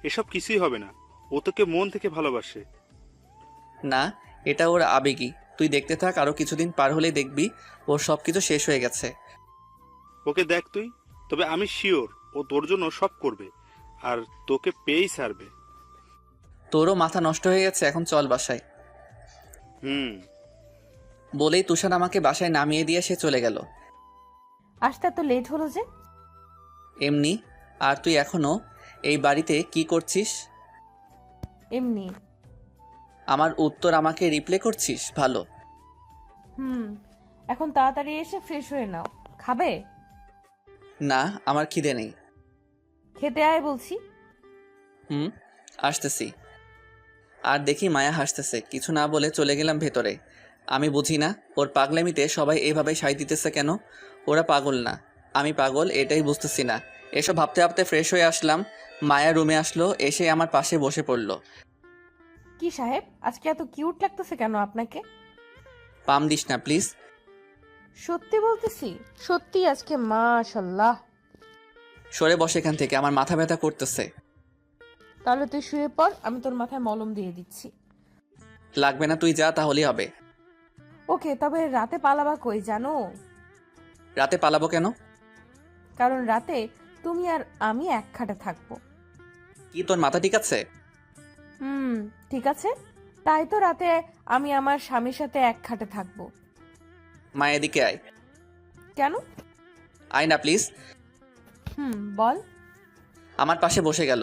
এসব কিছুই হবে না, ও তোকে মন থেকে ভালোবাসে। না, এটা ওর আবেগই। তুই দেখতে থাক, আরো কিছুদিন পার হলে দেখবি ওর সব কিছু শেষ হয়ে গেছে। ওকে দেখ তুই, তবে আমি শিওর ও তোর জন্য সব করবে আর তোকে পেয়েই ছাড়বে। তোরও মাথা নষ্ট হয়ে গেছে, এখন চল বাসায়। বলেই তুষার আমাকে বাসায় নামিয়ে দিয়ে সে চলে গেল। আসতে এত লেট হলো যে? এমনি। আর তুই এখনো এই বাড়িতে কি করছিস? এমনি। আমার উত্তর আমাকে রিপ্লে করছিস? ভালো। এখন তাড়াতাড়ি এসে ফ্রেশ হয়ে নাও। খাবে? না, আমার খিদে নেই। খেতে আয় বলছি। আসতেছি। আর দেখি মায়া হাসতেছে। কিছু না বলে চলে গেলাম ভেতরে। আমি বুঝি না ওর পাগলামিতে সবাই এভাবে সায় দিতেছে কেন। ওরা পাগল না, আমি পাগল, এটাই বুঝতেছি না। এসব ভাবতে ভাবতে ফ্রেশ হয়ে আসলাম। মায়া রুমে আসলো, এসে আমার পাশে বসে পড়লো। কি সাহেব, আজকে এত কিউট লাগতেছে কেন আপনাকে? পাম দিস না প্লিজ। সত্যি বলতেছি, সত্যি আজকে মাশাল্লাহ। সরে বসে এখান থেকে, আমার মাথা ব্যথা করতেছে। তাহলে তুই শুয়ে পড়, আমি তোর মাথায় মলম দিয়ে দিচ্ছি। লাগবে না, তুই যা তাহলেই হবে। ওকে, তবে রাতে পালাবা কই জানো? রাতে পালাবো কেন? কারণ রাতে তুমি আর আমি এক খাটে থাকবো। কি তোর মাথা ঠিক আছে? ঠিক আছে। তাই তো রাতে আমি আমার স্বামীর সাথে এক খাটে থাকবো। মায়া এদিকে আয়। কেন? আয় না প্লিজ। বল। আমার পাশে বসে গেল।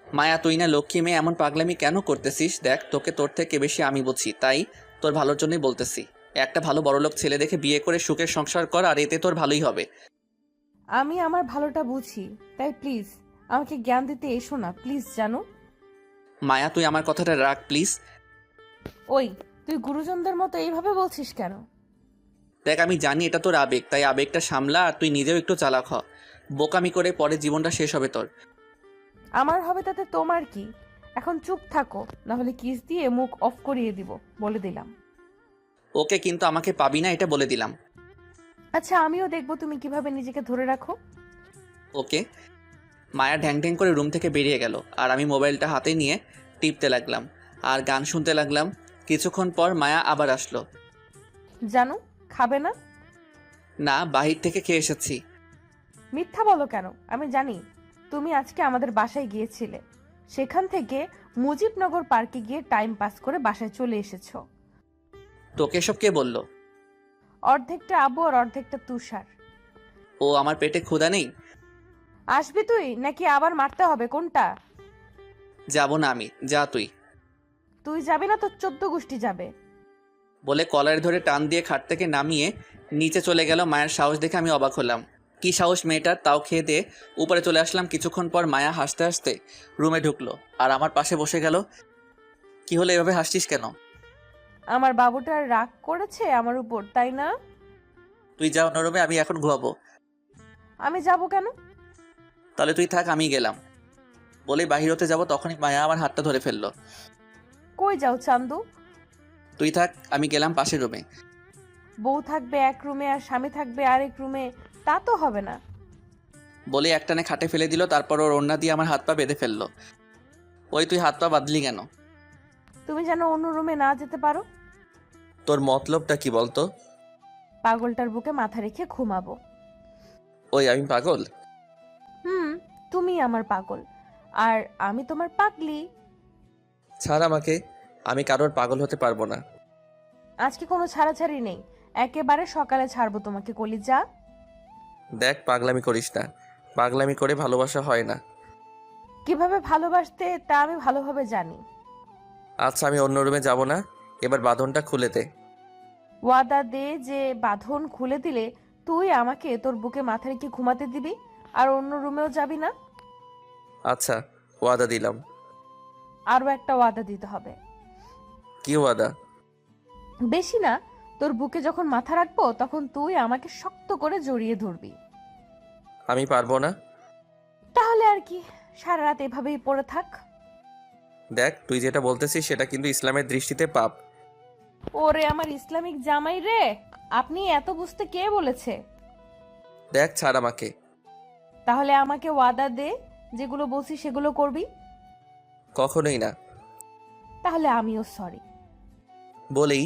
মায়া, তুই না লক্ষ্মী মেয়ে, এমন পাগলামি কেন করতেছিস? দেখ, তোকে তোর থেকে বেশি আমি বুঝি, তাই তোর ভালোর জন্যই বলতেছি। একটা ভালো বড়লোক ছেলে দেখে বিয়ে করে সুখের সংসার কর, আর এতে তোর ভালোই হবে। আমি আমার ভালোটা বুঝি, তাই প্লিজ আমাকে জ্ঞান দিতে এসো না প্লিজ, জানো? মায়া, তুই আমার কথাটা রাখ প্লিজ। ওই, তুই গুরুজনদের মতো এইভাবে বলছিস কেন? দেখ, আমি জানি এটা তোর আবেগ, তাই আবেগটা সামলা, আর তুই নিজেও একটু চালাক হ। বোকামি করে পরে জীবনটা শেষ হবে তোর। আমার হবে তাতে তোমার কি? এখন চুপ থাকো, না হলে কিস দিয়ে মুখ অফ করিয়ে দিব, বলে দিলাম। ওকে, কিন্তু আমাকে পাবি না, এটা বলে দিলাম। আচ্ছা, আমিও দেখবো তুমি কিভাবে নিজেকে ধরে রাখো। ওকে। মায়া ঢ্যাং ঢ্যাং করে রুম থেকে বেরিয়ে গেল, আর আমি মোবাইলটা হাতে নিয়ে টিপতে লাগলাম আর গান শুনতে লাগলাম। কিছুক্ষণ পর মায়া আবার আসলো। জানো, খাবে না? না, বাহির থেকে খেয়ে এসেছি। মিথ্যা বলো কেন? আমি জানি তুমি আজকে আমাদের বাসায় গিয়েছিলে, সেখান থেকে মুজিবনগর পার্কে গিয়ে টাইম পাস করে বাসায় চলে এসেছো। তোকে এসব কে বললো? অর্ধেকটা আব্বু আর অর্ধেকটা তুষার। ও, আমার পেটে ক্ষুধা নেই? আসবি তুই নাকি আবার মারতে হবে, কোনটা? যাব না আমি, যা তুই। তুই যাবি না তো 14 গোষ্ঠী যাবে। বলে কলারে ধরে টান দিয়ে খাট থেকে নামিয়ে নিচে চলে গেল। মায়ের সাহস দেখে আমি অবাক হলাম। কি সাহস মেয়েটার! তাও খেয়ে দিয়ে উপরে চলে আসলাম। কিছুক্ষণ পর মায়া হাসতে হাসতে রুমে ঢুকলো আর আমার পাশে বসে গেল। কি হলো, এভাবে হাসছিস কেন? আমার বাবুটা রাগ করেছে আমার উপর, তাই না? তুই যা অন্য রুমে, আমি এখন ঘুমাবো। আমি যাব কেন? তাহলে তুই থাক, আমি গেলাম। বলে বাহির হতে যাব, তখনই মায়া আমার হাতটা ধরে ফেললো। কই যাও চান্দু? তুই থাক, আমি গেলাম পাশের রুমে। বউ থাকবে এক রুমে আর স্বামী থাকবে আরেক রুমে, তা তো হবে না। বলে একটানে খাটে ফেলে দিল, তারপর ওর ওড়না দিয়ে আমার হাত পা বেঁধে ফেললো। ওই, তুই হাত পা বাঁধলি কেন? তুমি যেন অন্য রুমে না যেতে পারো। তোর মতলবটা কি বলতো? পাগলটার বুকে মাথা রেখে ঘুমাবো। ওই, আমি পাগল? তুমি আমার পাগল আর আমি তোমার পাগলি। ছাড় আমাকে, আমি কারোর পাগল হতে পারবো না। আজকে কোনো ছাড়াছাড়ি নেই, একেবারে সকালে ছাড়বো তোমাকে, কলিজা। দেখ, পাগলামি করিস না। পাগলামি করে ভালোবাসা হয় না। কিভাবে ভালোবাসতে তা আমি ভালোভাবে জানি। আচ্ছা, আমি অন্য রুমে যাব না, এবার বাঁধনটা খুলে দে। ওয়াদা দে যে বাঁধন খুলে দিলে তুই আমাকে তোর বুকে মাথা রেখে ঘুমাতে দিবি আর অন্য রুমেও যাবি না। আচ্ছা, ওয়াদা দিলাম। আরও একটা ওয়াদা দিতে হবে। কি ওয়াদা? বেশি না, তোর বুকে যখন মাথা রাখবো তখন তুই আমাকে শক্ত করে জড়িয়ে ধরবি। আমি পারবো না। তাহলে আর কি, সারা রাত এভাবেই পড়ে থাক। দেখ, তুই যেটা বলতেছিস সেটা কিন্তু ইসলামের দৃষ্টিতে পাপ। ওরে আমার ইসলামিক জামাই রে, আপনি এত বুঝতে কে বলেছে? দেখ, ছাড় আমাকে। তাহলে আমাকে ওয়াদা দে, যেগুলো বলছি সেগুলো করবি। কখনোই না। তাহলে আমিও সরি। বলেই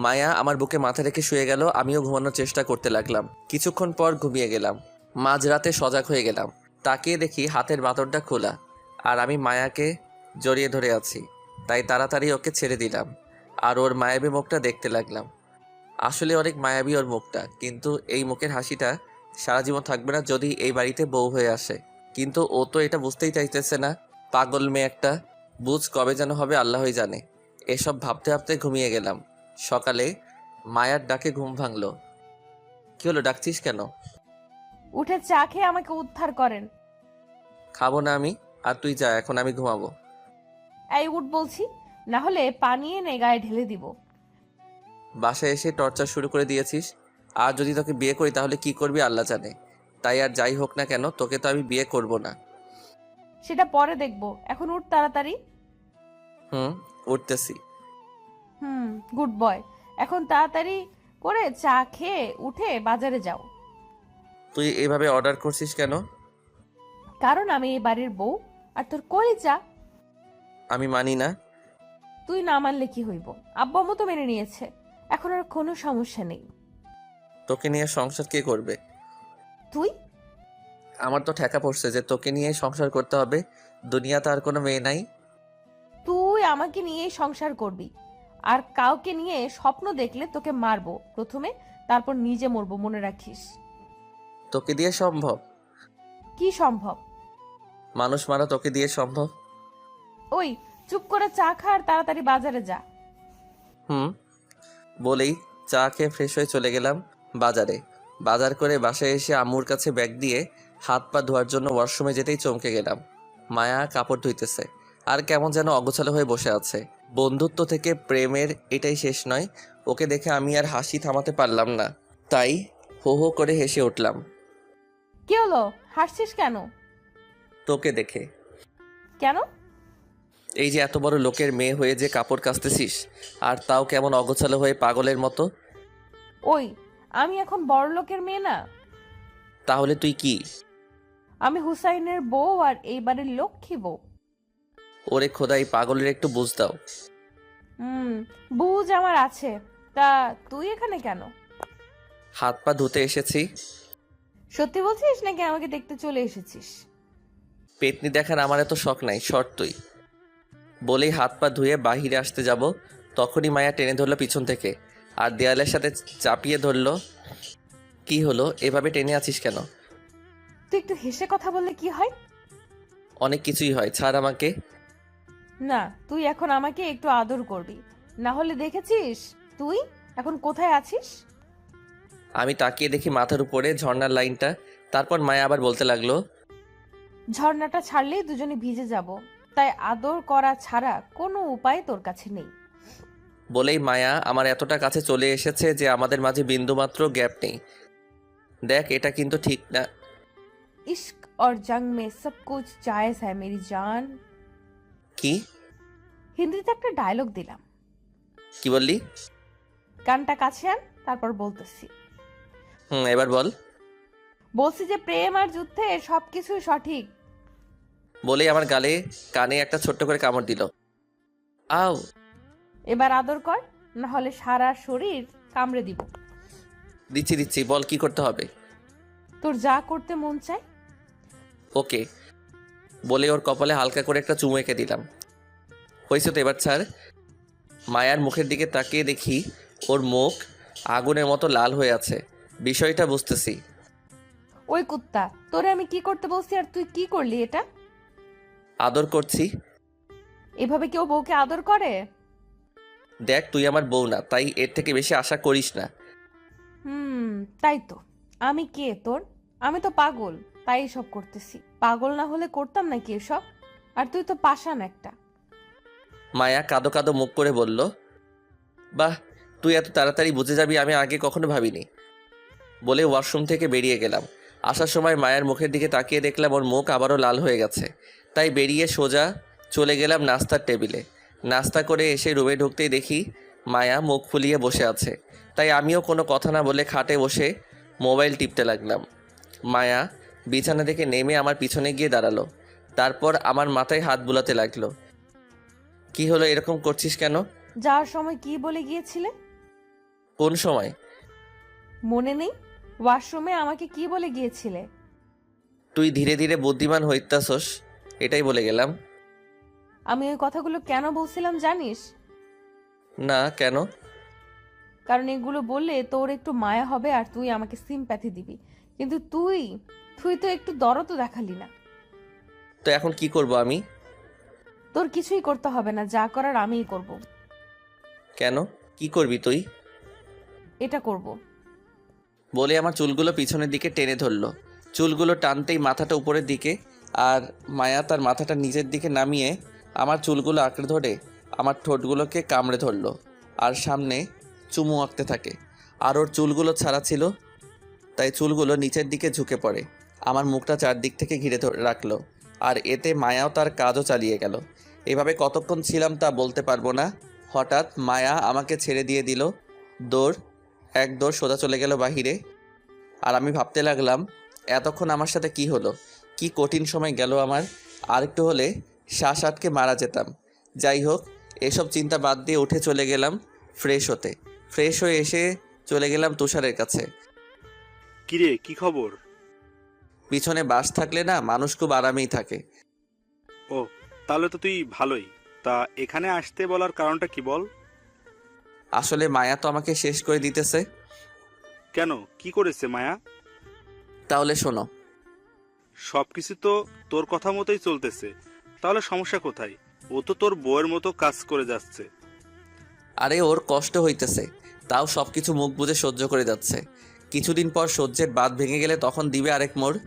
মায়া আমার বুকে মাথা রেখে শুয়ে গেল। আমিও ঘুমানোর চেষ্টা করতে লাগলাম। কিছুক্ষণ পর ঘুমিয়ে গেলাম। মাঝরাতে সজাগ হয়ে গেলাম। তাকিয়ে দেখি হাতের বাঁধনটা খোলা, আর আমি মায়াকে জড়িয়ে ধরে আছি। তাই তাড়াতাড়ি ওকে ছেড়ে দিলাম আর ওর মায়াবী মুখটা দেখতে লাগলাম। আসলে অনেক মায়াবী ওর মুখটা, কিন্তু এই মুখের হাসিটা সারা জীবন থাকবে না যদি এই বাড়িতে বউ হয়ে আসে। কিন্তু ও তো এটা বুঝতেই চাইতেছে না। পাগল মেয়ে একটা। বুঝ কবে যেন হবে আল্লাহই জানে। এসব ভাবতে ভাবতে ঘুমিয়ে গেলাম। সকালে মায়ার ডাকে ঘুম ভাঙলো। কি হলো, ডাকছিস কেন? উঠে চা খেয়ে আমাকে উদ্ধার করেন। খাবো না আমি। আর তুই যা, এখন আমি ঘুমাবো। এই উঠ বলছি, না হলে পানি এনে গায়ে ঢেলে দিব। বাসায় এসে টর্চার শুরু করে দিয়েছিস। আর যদি তোকে বিয়ে করি তাহলে কি করবি আল্লাহ জানে। তাই আর যাই হোক না কেন, তোকে তো আমি বিয়ে করব না। সেটা পরে দেখবো, এখন উঠ তাড়াতাড়ি। উঠতেছি। Good boy. এখন তাড়াতাড়ি করে চা খেয়ে উঠে বাজারে যাও। তুই এভাবে অর্ডার করছিস কেন? কারণ আমি এই বাড়ির বউ, আর তোর কলিজা। আমি মানি না। তুই না মানলে কি হইব, আব্বু আম্মু তো মেনে নিয়েছে, এখন আর কোনো সমস্যা নেই। তোকে নিয়ে সংসার কে করবে? তুই? আমার তো ঠেকা পড়ছে যে তোকে নিয়ে সংসার করতে হবে। দুনিয়াতে আর কোনো মেয়ে নাই। তুই আমাকে নিয়েই সংসার করবি, আর কাউকে নিয়ে স্বপ্ন দেখলে তোকে মারবো প্রথমে, তারপর নিজে মরবো, মনে রাখিস। তোকে দিয়ে সম্ভব? কি সম্ভব? মানুষ মারা তোকে দিয়ে সম্ভব? ওই চুপ করে চা খা আর তাড়াতাড়ি বাজারে যা। বলেই চা খেয়ে ফ্রেশ হয়ে চলে গেলাম বাজারে। বাজার করে বাসায় এসে আম্মুর কাছে ব্যাগ দিয়ে হাত পা ধোয়ার জন্য ওয়াশরুমে যেতেই চমকে গেলাম। মায়া কাপড় ধুইতেছে আর কেমন যেন অগোছালো হয়ে বসে আছে। বন্ধুত্ব থেকে প্রেমের এটাই শেষ নয়। ওকে দেখে আমি আর হাসি থামাতে পারলাম না, তাই হো হো করে হেসে উঠলাম। কি হলো, হাসছিস কেন? তোকে দেখে। কেন? এই যে এত বড় লোকের মেয়ে হয়ে যে কাপড় কাচতেছিস, আর তাও কেমন অগোছালো হয়ে পাগলের মতো। ওই আমি এখন বড় লোকের মেয়ে না। তাহলে তুই কি? আমি হুসাইনের বউ, আর এই বাড়ির লক্ষ্মী বউ। ওরে খোদাই, পাগলের একটু বুঝ দাও। বুঝ আমার আছে, তা তুই এখানে কেন? হাত পা ধুতে এসেছি। সত্যি বলছিস নাকি আমাকে দেখতে চলে এসেছিস? পেতনি দেখার আমার এত শখ নাই, শর্ট তুই। বলেই হাত পা ধুয়ে বাহিরে আসতে যাব, তখনই মায়া টেনে ধরলো পিছন থেকে আর দেয়ালের সাথে চাপিয়ে ধরলো। কি হলো, এভাবে টেনে আছিস কেন? তুই একটু হেসে কথা বললে কি হয়? অনেক কিছুই হয়, ছাড় আমাকে। না, তুই এখন আমাকে একটু আদর করবি, না হলে দেখেছিস তুই এখন কোথায় আছিস। আমি তাকিয়ে দেখি মাথার উপরে ঝর্ণার লাইনটা। তারপর মায়া আবার বলতে লাগলো, ঝর্ণাটা ছাড়লেই দুজনে ভিজে যাব, তাই আদর করা ছাড়া কোনো উপায় তোর কাছে নেই। বলেই মায়া আমার এতটা কাছে চলে এসেছে যে আমাদের মাঝে বিন্দুমাত্র গ্যাপ নেই। দেখ, এটা কিন্তু ঠিক না। इश्क और जंग में सब कुछ जायज है मेरी जान। কি? হিন্দিতে একটা ডায়লগ দিলাম। কি বললি? কানটা কাছে আন, তারপর বলতেছি। এবার বল। বলছি যে প্রেম আর যুদ্ধে সবকিছুই সঠিক। বলেই আমার গালে কানে একটা ছোট্ট করে কামড় দিল। আও। এবার আদর কর, না হলে সারা শরীর কামড়ে দিব। দিচ্ছি, বল কি করতে হবে। তোর যা করতে মন চায়। ওকে। বলে ওর কপালে হালকা করে একটা চুমু এঁকে দিলাম। হয়েছে তো, এবার ছাড়। মায়ার মুখের দিকে তাকিয়ে দেখি ওর মুখ আগুনের মতো লাল হয়ে আছে। বিষয়টা বুঝতেছি। ওই কুত্তা, তোরে আমি কি করতে বলছি আর তুই কি করলি এটা? আদর করছি। এভাবে কেউ বউকে আদর করে? দেখ, তুই আমার বউ না, তাই এর থেকে বেশি আশা করিস না। তাই তো। আমি কে তোর? আমি তো পাগল, তাই সব করতেছি। পাগল না হলে করতাম নাকি এসব? আর তুই তো পাষাণ একটা। মায়া কাদো কাদো মুখ করে বলল, বাহ, তুই এত তাড়াতাড়ি বুঝে যাবি, আমি আগে কখনো ভাবিনি। বলে ওয়াশরুম থেকে বেরিয়ে গেলাম। আসার সময় মায়ের মুখের দিকে তাকিয়ে দেখলাম ওর মুখ আবারও লাল হয়ে গেছে। তাই বেরিয়ে সোজা চলে গেলাম নাস্তার টেবিলে। নাস্তা করে এসে রুমে ঢুকতেই দেখি মায়া মুখ ফুলিয়ে বসে আছে। তাই আমিও কোনো কথা না বলে খাটে বসে মোবাইল টিপতে লাগলাম। মায়া বিছানা থেকে নেমে আমার পিছনে গিয়ে দাঁড়ালো। তারপর আমার মাথায় হাত বুলাতে লাগলো। কি হলো, এরকম করছিস কেন? যাওয়ার সময় কি বলে গিয়েছিলে? কোন সময়? মনে নেই? ওয়াশরুমে আমাকে কি বলে গিয়েছিলে? তুই ধীরে ধীরে বুদ্ধিমান হইতাছস, এটাই বলে গেলাম। আমি ওই কথাগুলো কেন বলছিলাম জানিস? না, কেন? কারণ এগুলো বললে তোর একটু মায়া হবে আর তুই আমাকে সিম্প্যাথি দিবি, কিন্তু তুই তুই তো একটু দরদও দেখালি না। তো এখন কি করব আমি? তোর কিছুই করতে হবে না, যা করার আমিই করব। কেন? কি করবি তুই? এটা করব। বলে আমার চুলগুলো পিছনের দিকে টেনে ধরলো। চুলগুলো টানতেই মাথাটা উপরের দিকে, আর মায়া তার মাথাটা নিচের দিকে নামিয়ে আমার চুলগুলো আঁকড়ে ধরে আমার ঠোঁটগুলোকে কামড়ে ধরলো আর সামনে চুমু আঁকতে থাকে। আর ওর চুলগুলো ছাড়া ছিল, তাই চুলগুলো নিচের দিকে ঝুঁকে পড়ে। আমার মুখটা চারদিক থেকে ঘিরে রাখলো, আর এতে মায়াও তার কাজও চালিয়ে গেল। এভাবে কতক্ষণ ছিলাম তা বলতে পারবো না। হঠাৎ মায়া আমাকে ছেড়ে দিয়ে দিল। এক দৌড় সোজা চলে গেল বাহিরে। আর আমি ভাবতে লাগলাম, এতক্ষণ আমার সাথে কি হলো, কি কঠিন সময় গেল আমার। আরেকটু হলে শ্বাস আটকে মারা যেতাম। যাই হোক, এসব চিন্তা বাদ দিয়ে উঠে চলে গেলাম ফ্রেশ হতে। ফ্রেশ হয়ে এসে চলে গেলাম তুষারের কাছে। কিরে, কি খবর? পিছনে বাস থাকলে না, মানুষ খুব আরামেই থাকে। ও, তাহলে তো তুই ভালোই। তা এখানে আসতে বলার কারণটা কি বল? আসলে মায়া তো আমাকে শেষ করে দিতেছে। কেন, কি করেছে মায়া? তাহলে শোনো। সবকিছু তো তোর কথা মতোই চলতেছে, তাহলে সমস্যা কোথায়? ও তো তোর বউয়ের মতো কাজ করে যাচ্ছে। আরে ওর কষ্ট হইতেছে, তাও সব কিছু মুখ বুজে সহ্য করে যাচ্ছে। কিছুদিন পর সহ্যের বাঁধ ভেঙে গেলে তখন দিবে আরেক মোড়।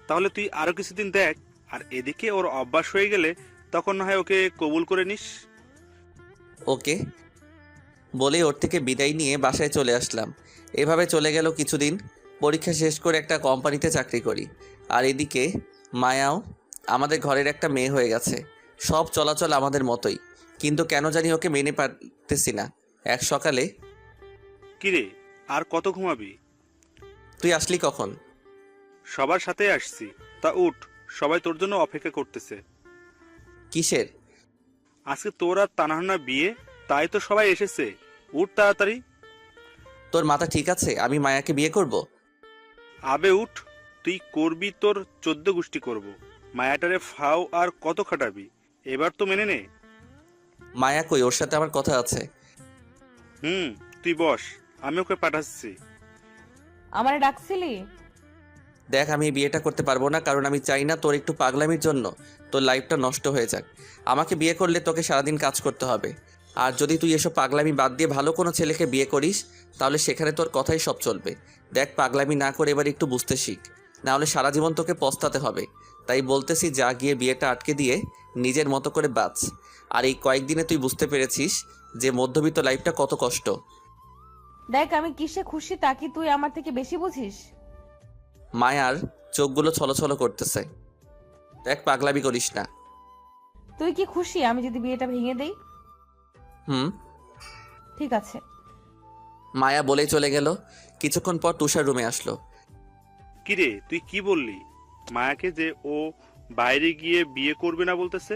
তাহলে তুই আরো কিছুদিন দেখ, আর এদিকে ওর অভ্যাস হয়ে গেলে তখন না হয় ওকে কবুল করে নিস। ওকে বলেই ওর থেকে বিদায় নিয়ে বাসায় চলে আসলাম। এভাবে চলে গেল কিছুদিন। পরীক্ষা শেষ করে একটা কোম্পানিতে চাকরি করি। আর এদিকে মায়াও আমাদের ঘরের একটা মেয়ে হয়ে গেছে। সব চলাচল আমাদের মতোই, কিন্তু কেন জানি ওকে মেনে পারতেছি না। এক সকালে, কিরে, আর কত ঘুমাবি? তুই আসলি কখন? সবার সাথে আসছি। তা উঠ, সবাই তোর জন্য অপেক্ষা করতেছে। কিসের? আজকে তোর আর তানাহানা বিয়ে, তাই তো সবাই এসেছে। উঠ তাড়াতাড়ি। তোর মাথা ঠিক আছে? আমি মায়াকে বিয়ে করব? আবে উঠ, তুই করবি তোর 14 গোষ্ঠী করব। মায়াটারে ফাও আর কত খাটাবি? এবার তো মেনে নে। মায়া কই? ওর সাথে আমার কথা আছে। তুই বস, আমি ওকে পাঠাচ্ছি। আমারে ডাকছিলি? দেখ, আমি এই বিয়েটা করতে পারবো না, কারণ আমি চাই না তোর একটু পাগলামির জন্য তোর লাইফটা নষ্ট হয়ে যাক। আমাকে বিয়ে করলে তোকে সারাদিন কাজ করতে হবে। আর যদি তুই এসব পাগলামি বাদ দিয়ে ভালো কোনো ছেলেকে বিয়ে করিস, তাহলে সেখানে তোর কথাই সব চলবে। দেখ, পাগলামি না করে এবার একটু বুঝতে শিখ, নাহলে সারা জীবন তোকে পস্তাতে হবে। তাই বলতেছি, যা গিয়ে বিয়েটা আটকে দিয়ে নিজের মতো করে বাঁচ। আর এই কয়েকদিনে তুই বুঝতে পেরেছিস যে মধ্যবিত্ত লাইফটা কত কষ্ট। দেখ, আমি কিসে খুশি তা কি তুই আমার থেকে বেশি বুঝিস? মায়ার চোখগুলো ছলছল করতেছে। দেখ, পাগলামি করিস না। তুই কি খুশি আমি যদি বিয়েটা ভেঙে দেই? হুম। ঠিক আছে। মায়া বলেই চলে গেল। কিছুক্ষণ পর তুষার রুমে আসলো। কিরে, তুই কি বললি মায়াকে যে ও বাইরে গিয়ে বিয়ে করবে না বলতেছে?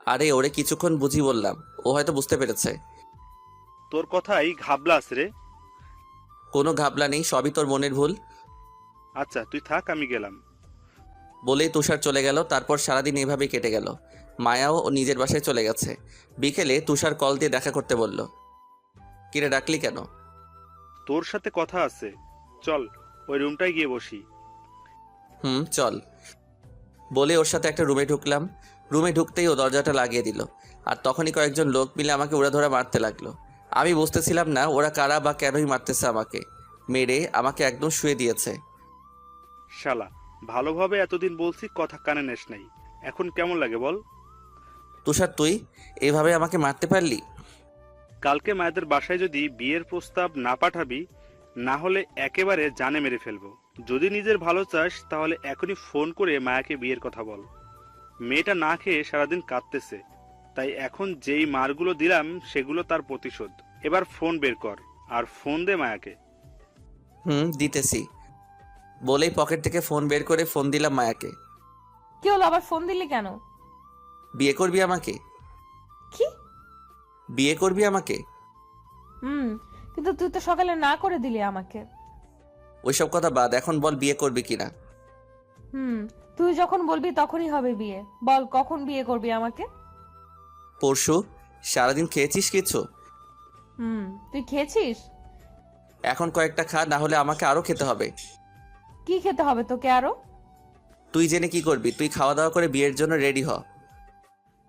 আরে ওরে কিছুক্ষণ বুঝি বললাম, ও হয়তো বুঝতে পেরেছে। তোর কথাই ঘাবলা আছে রে। কোনো ঘাবলা নেই, সবই তোর মনের ভুল। আচ্ছা, তুই থাক, আমি গেলাম। বলেই তুষার চলে গেল। তারপর সারাদিন এভাবেই কেটে গেল। মায়াও ও নিজের বাসায় চলে গেছে। বিকেলে তুষার কল দিয়ে দেখা করতে বলল। কিরে, ডাকলি কেন? তোর সাথে কথা আছে, চল ওই রুমটায় গিয়ে বসি। চল। বলে ওর সাথে একটা রুমে ঢুকলাম। রুমে ঢুকতেই ও দরজাটা লাগিয়ে দিল। আর তখনই কয়েকজন লোক মিলে আমাকে উড়াধরা মারতে লাগলো। আমি বুঝতেছিলাম না ওরা কারা বা কেনই মারতেছে আমাকে। মেরে আমাকে একদম শুয়ে দিয়েছে। শালা, ভালোভাবে এতদিন বলছি, কথা কানে নেস নাই। এখন কেমন লাগে বল? তুষার, তুই এভাবে আমাকে মারতে পারলি? কালকে মায়েদের বাসায় যদি বিয়ের প্রস্তাব না পাঠাবি, না হলে একেবারে জানে মেরে ফেলবো। যদি নিজের ভালো চাস তাহলে এখনই ফোন করে মায়াকে বিয়ের কথা বল। মেয়েটা না খেয়ে সারাদিন কাঁদতেছে, তাই এখন যেই মারগুলো দিলাম সেগুলো তার প্রতিশোধ। এবার ফোন বের কর আর ফোন দে মায়াকে। দিতেছি। বলেই পকেট থেকে ফোন বের করে ফোন দিলাম মায়াকে। কি হলো, আবার ফোন দিলি কেন? বিয়ে করবি আমাকে? কি? বিয়ে করবি আমাকে? কিন্তু তুই তো সকালে না করে দিলি আমাকে। ওইসব কথা বাদ, এখন বল বিয়ে করবি কিনা। তুই যখন বলবি তখনই হবে বিয়ে। বল, কখন বিয়ে করবি আমাকে? পরশু। সারাদিন খেয়েছিস কিছু? তুই খেয়েছিস? এখন কয়েকটা খা, না হলে আমাকে আরও খেতে হবে। কি খেতে হবে তোকে আরো? তুই জেনে কি করবি? তুই খাওয়া দাওয়া করে বিয়ের জন্য রেডি হ।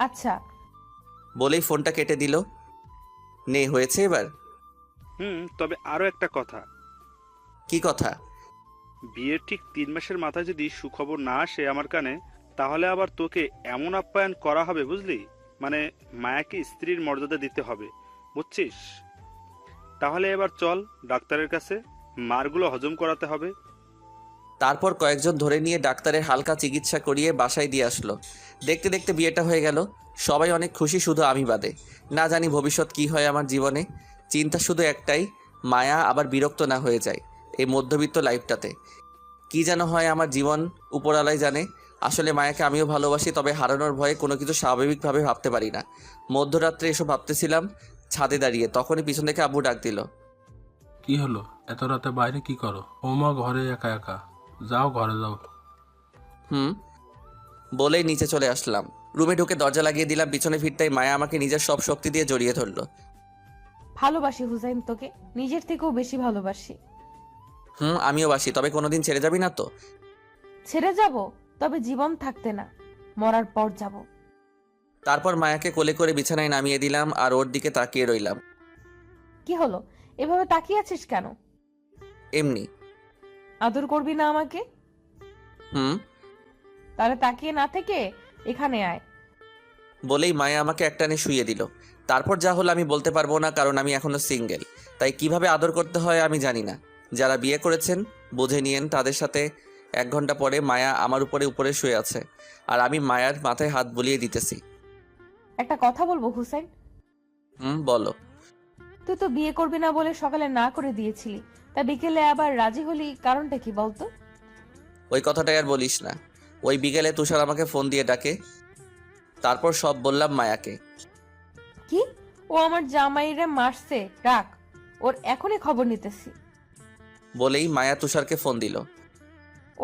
আচ্ছা। বলেই ফোনটা কেটে দিল। নে, হয়েছে এবার? তবে আরো একটা কথা। কি কথা? বিয়ের ঠিক 3 মাসের মাথায় যদি সুখবর না আসে আমার কানে, তাহলে আবার তোকে এমন আপ্যায়ন করা হবে, বুঝলি? মানে মায়াকে স্ত্রীর মর্যাদা দিতে হবে, বুঝছিস? তাহলে এবার চল ডাক্তারের কাছে, মারগুলো হজম করাতে হবে। তারপর কয়েকজন ধরে নিয়ে ডাক্তারের হালকা চিকিৎসা করিয়ে বাসায় দিয়ে আসলো। দেখতে দেখতে বিয়েটা হয়ে গেল। সবাই অনেক খুশি, শুধু আমি বাদে। না জানি ভবিষ্যৎ কি হয় আমার জীবনে। চিন্তা শুধু একটাই, মায়া আবার বিরক্ত না হয়ে যায় এই মধ্যবিত্ত লাইফটাতে। কি যেন হয় আমার জীবন, উপরালাই জানে। আসলে মায়াকে আমিও ভালোবাসি, তবে হারানোর ভয়ে কোনো কিছু স্বাভাবিকভাবে ভাবতে পারি না। মধ্যরাত্রে এসব ভাবতেছিলাম ছাদে দাঁড়িয়ে, তখনই পিছন থেকে আব্বু ডাক দিল। কি হলো? এত রাতে বাইরে কি করো? ওমা ঘরে একা একা, যাও ঘরে যাও। বলেই নিচে চলে আসলাম। রুমে ঢুকে দরজা লাগিয়ে দিলাম। পিছনে ফিরতেই মায়া আমাকে নিজের সব শক্তি দিয়ে জড়িয়ে ধরলো। ভালোবাসি হুসাইন, তোকে নিজের থেকেও বেশি ভালোবাসি। আমিও বাসি, তবে কোনোদিন ছেড়ে যাবি না তো? ছেড়ে যাব, তবে জীবন থাকতে না, মরার পর যাব। তারপর মায়াকে কোলে করে বিছানায় নামিয়ে দিলাম আর ওর দিকে তাকিয়ে রইলাম। কি হলো, এভাবে তাকিয়ে আছিস কেন? এমনি। আদর করবি না আমাকে? হুম। তাহলে তাকিয়ে না থেকে এখানে আয়। বলেই মায়া আমাকে একটানে শুইয়ে দিল। তারপর যা হলো আমি বলতে পারবো না, কারণ আমি এখনো সিঙ্গেল। তাই কিভাবে আদর করতে হয় আমি জানি না। যারা বিয়ে করেছেন বুঝে নিয়েন। তাদের সাথে 1 ঘন্টা পরে মায়া আমার উপরে উপরে শুয়ে আছে, আর আমি মায়ার মাথায় হাত বুলিয়ে দিতেছি। একটা কথা বলবো হুসাইন? বলো। তুই তো বিয়ে করবি না বলে সকালে না করে দিয়েছিলি, তা বিকেলে আবার রাজি হলি, কারণটা কি বলতো? ওই কথাটাই আর বলিস না। ওই বিকেলে তুষার আমাকে ফোন দিয়ে ডাকে। তারপর সব বললাম মায়াকে। কি? ও আমার জামাইরে মারছে, রাখ, ওর এখনই খবর নিতেছি। বলেই মায়া তুষারকে ফোন দিল।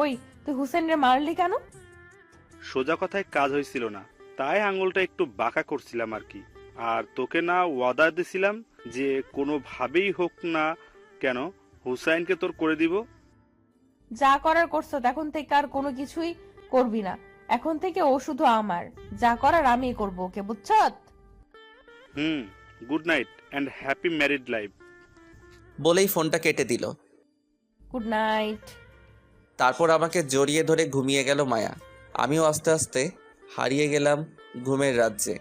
ওই, তুই হুসেনরে মারলি কেন? সোজা কথায় কাজ হয়েছিল না, তাই আঙুলটা একটু বাঁকা করছিলাম আর কি। আর তোকে না ওয়াদা দিছিলাম যে কোনোভাবেই হোক না কেন হুসাইনকে তোর করে দিব। যা করার করছো, এখন থেকে আর কোনো কিছুই করবি না। এখন থেকে ও শুধু আমার, যা করার আমিই করবো, ওকে, বুঝছত? Good night and happy married life. বলেই ফোনটা কেটে দিল। Good night. তারপর আমাকে জড়িয়ে ধরে ঘুমিয়ে গেল মায়া। আমিও আস্তে আস্তে হারিয়ে গেলাম ঘুমের রাজ্যে।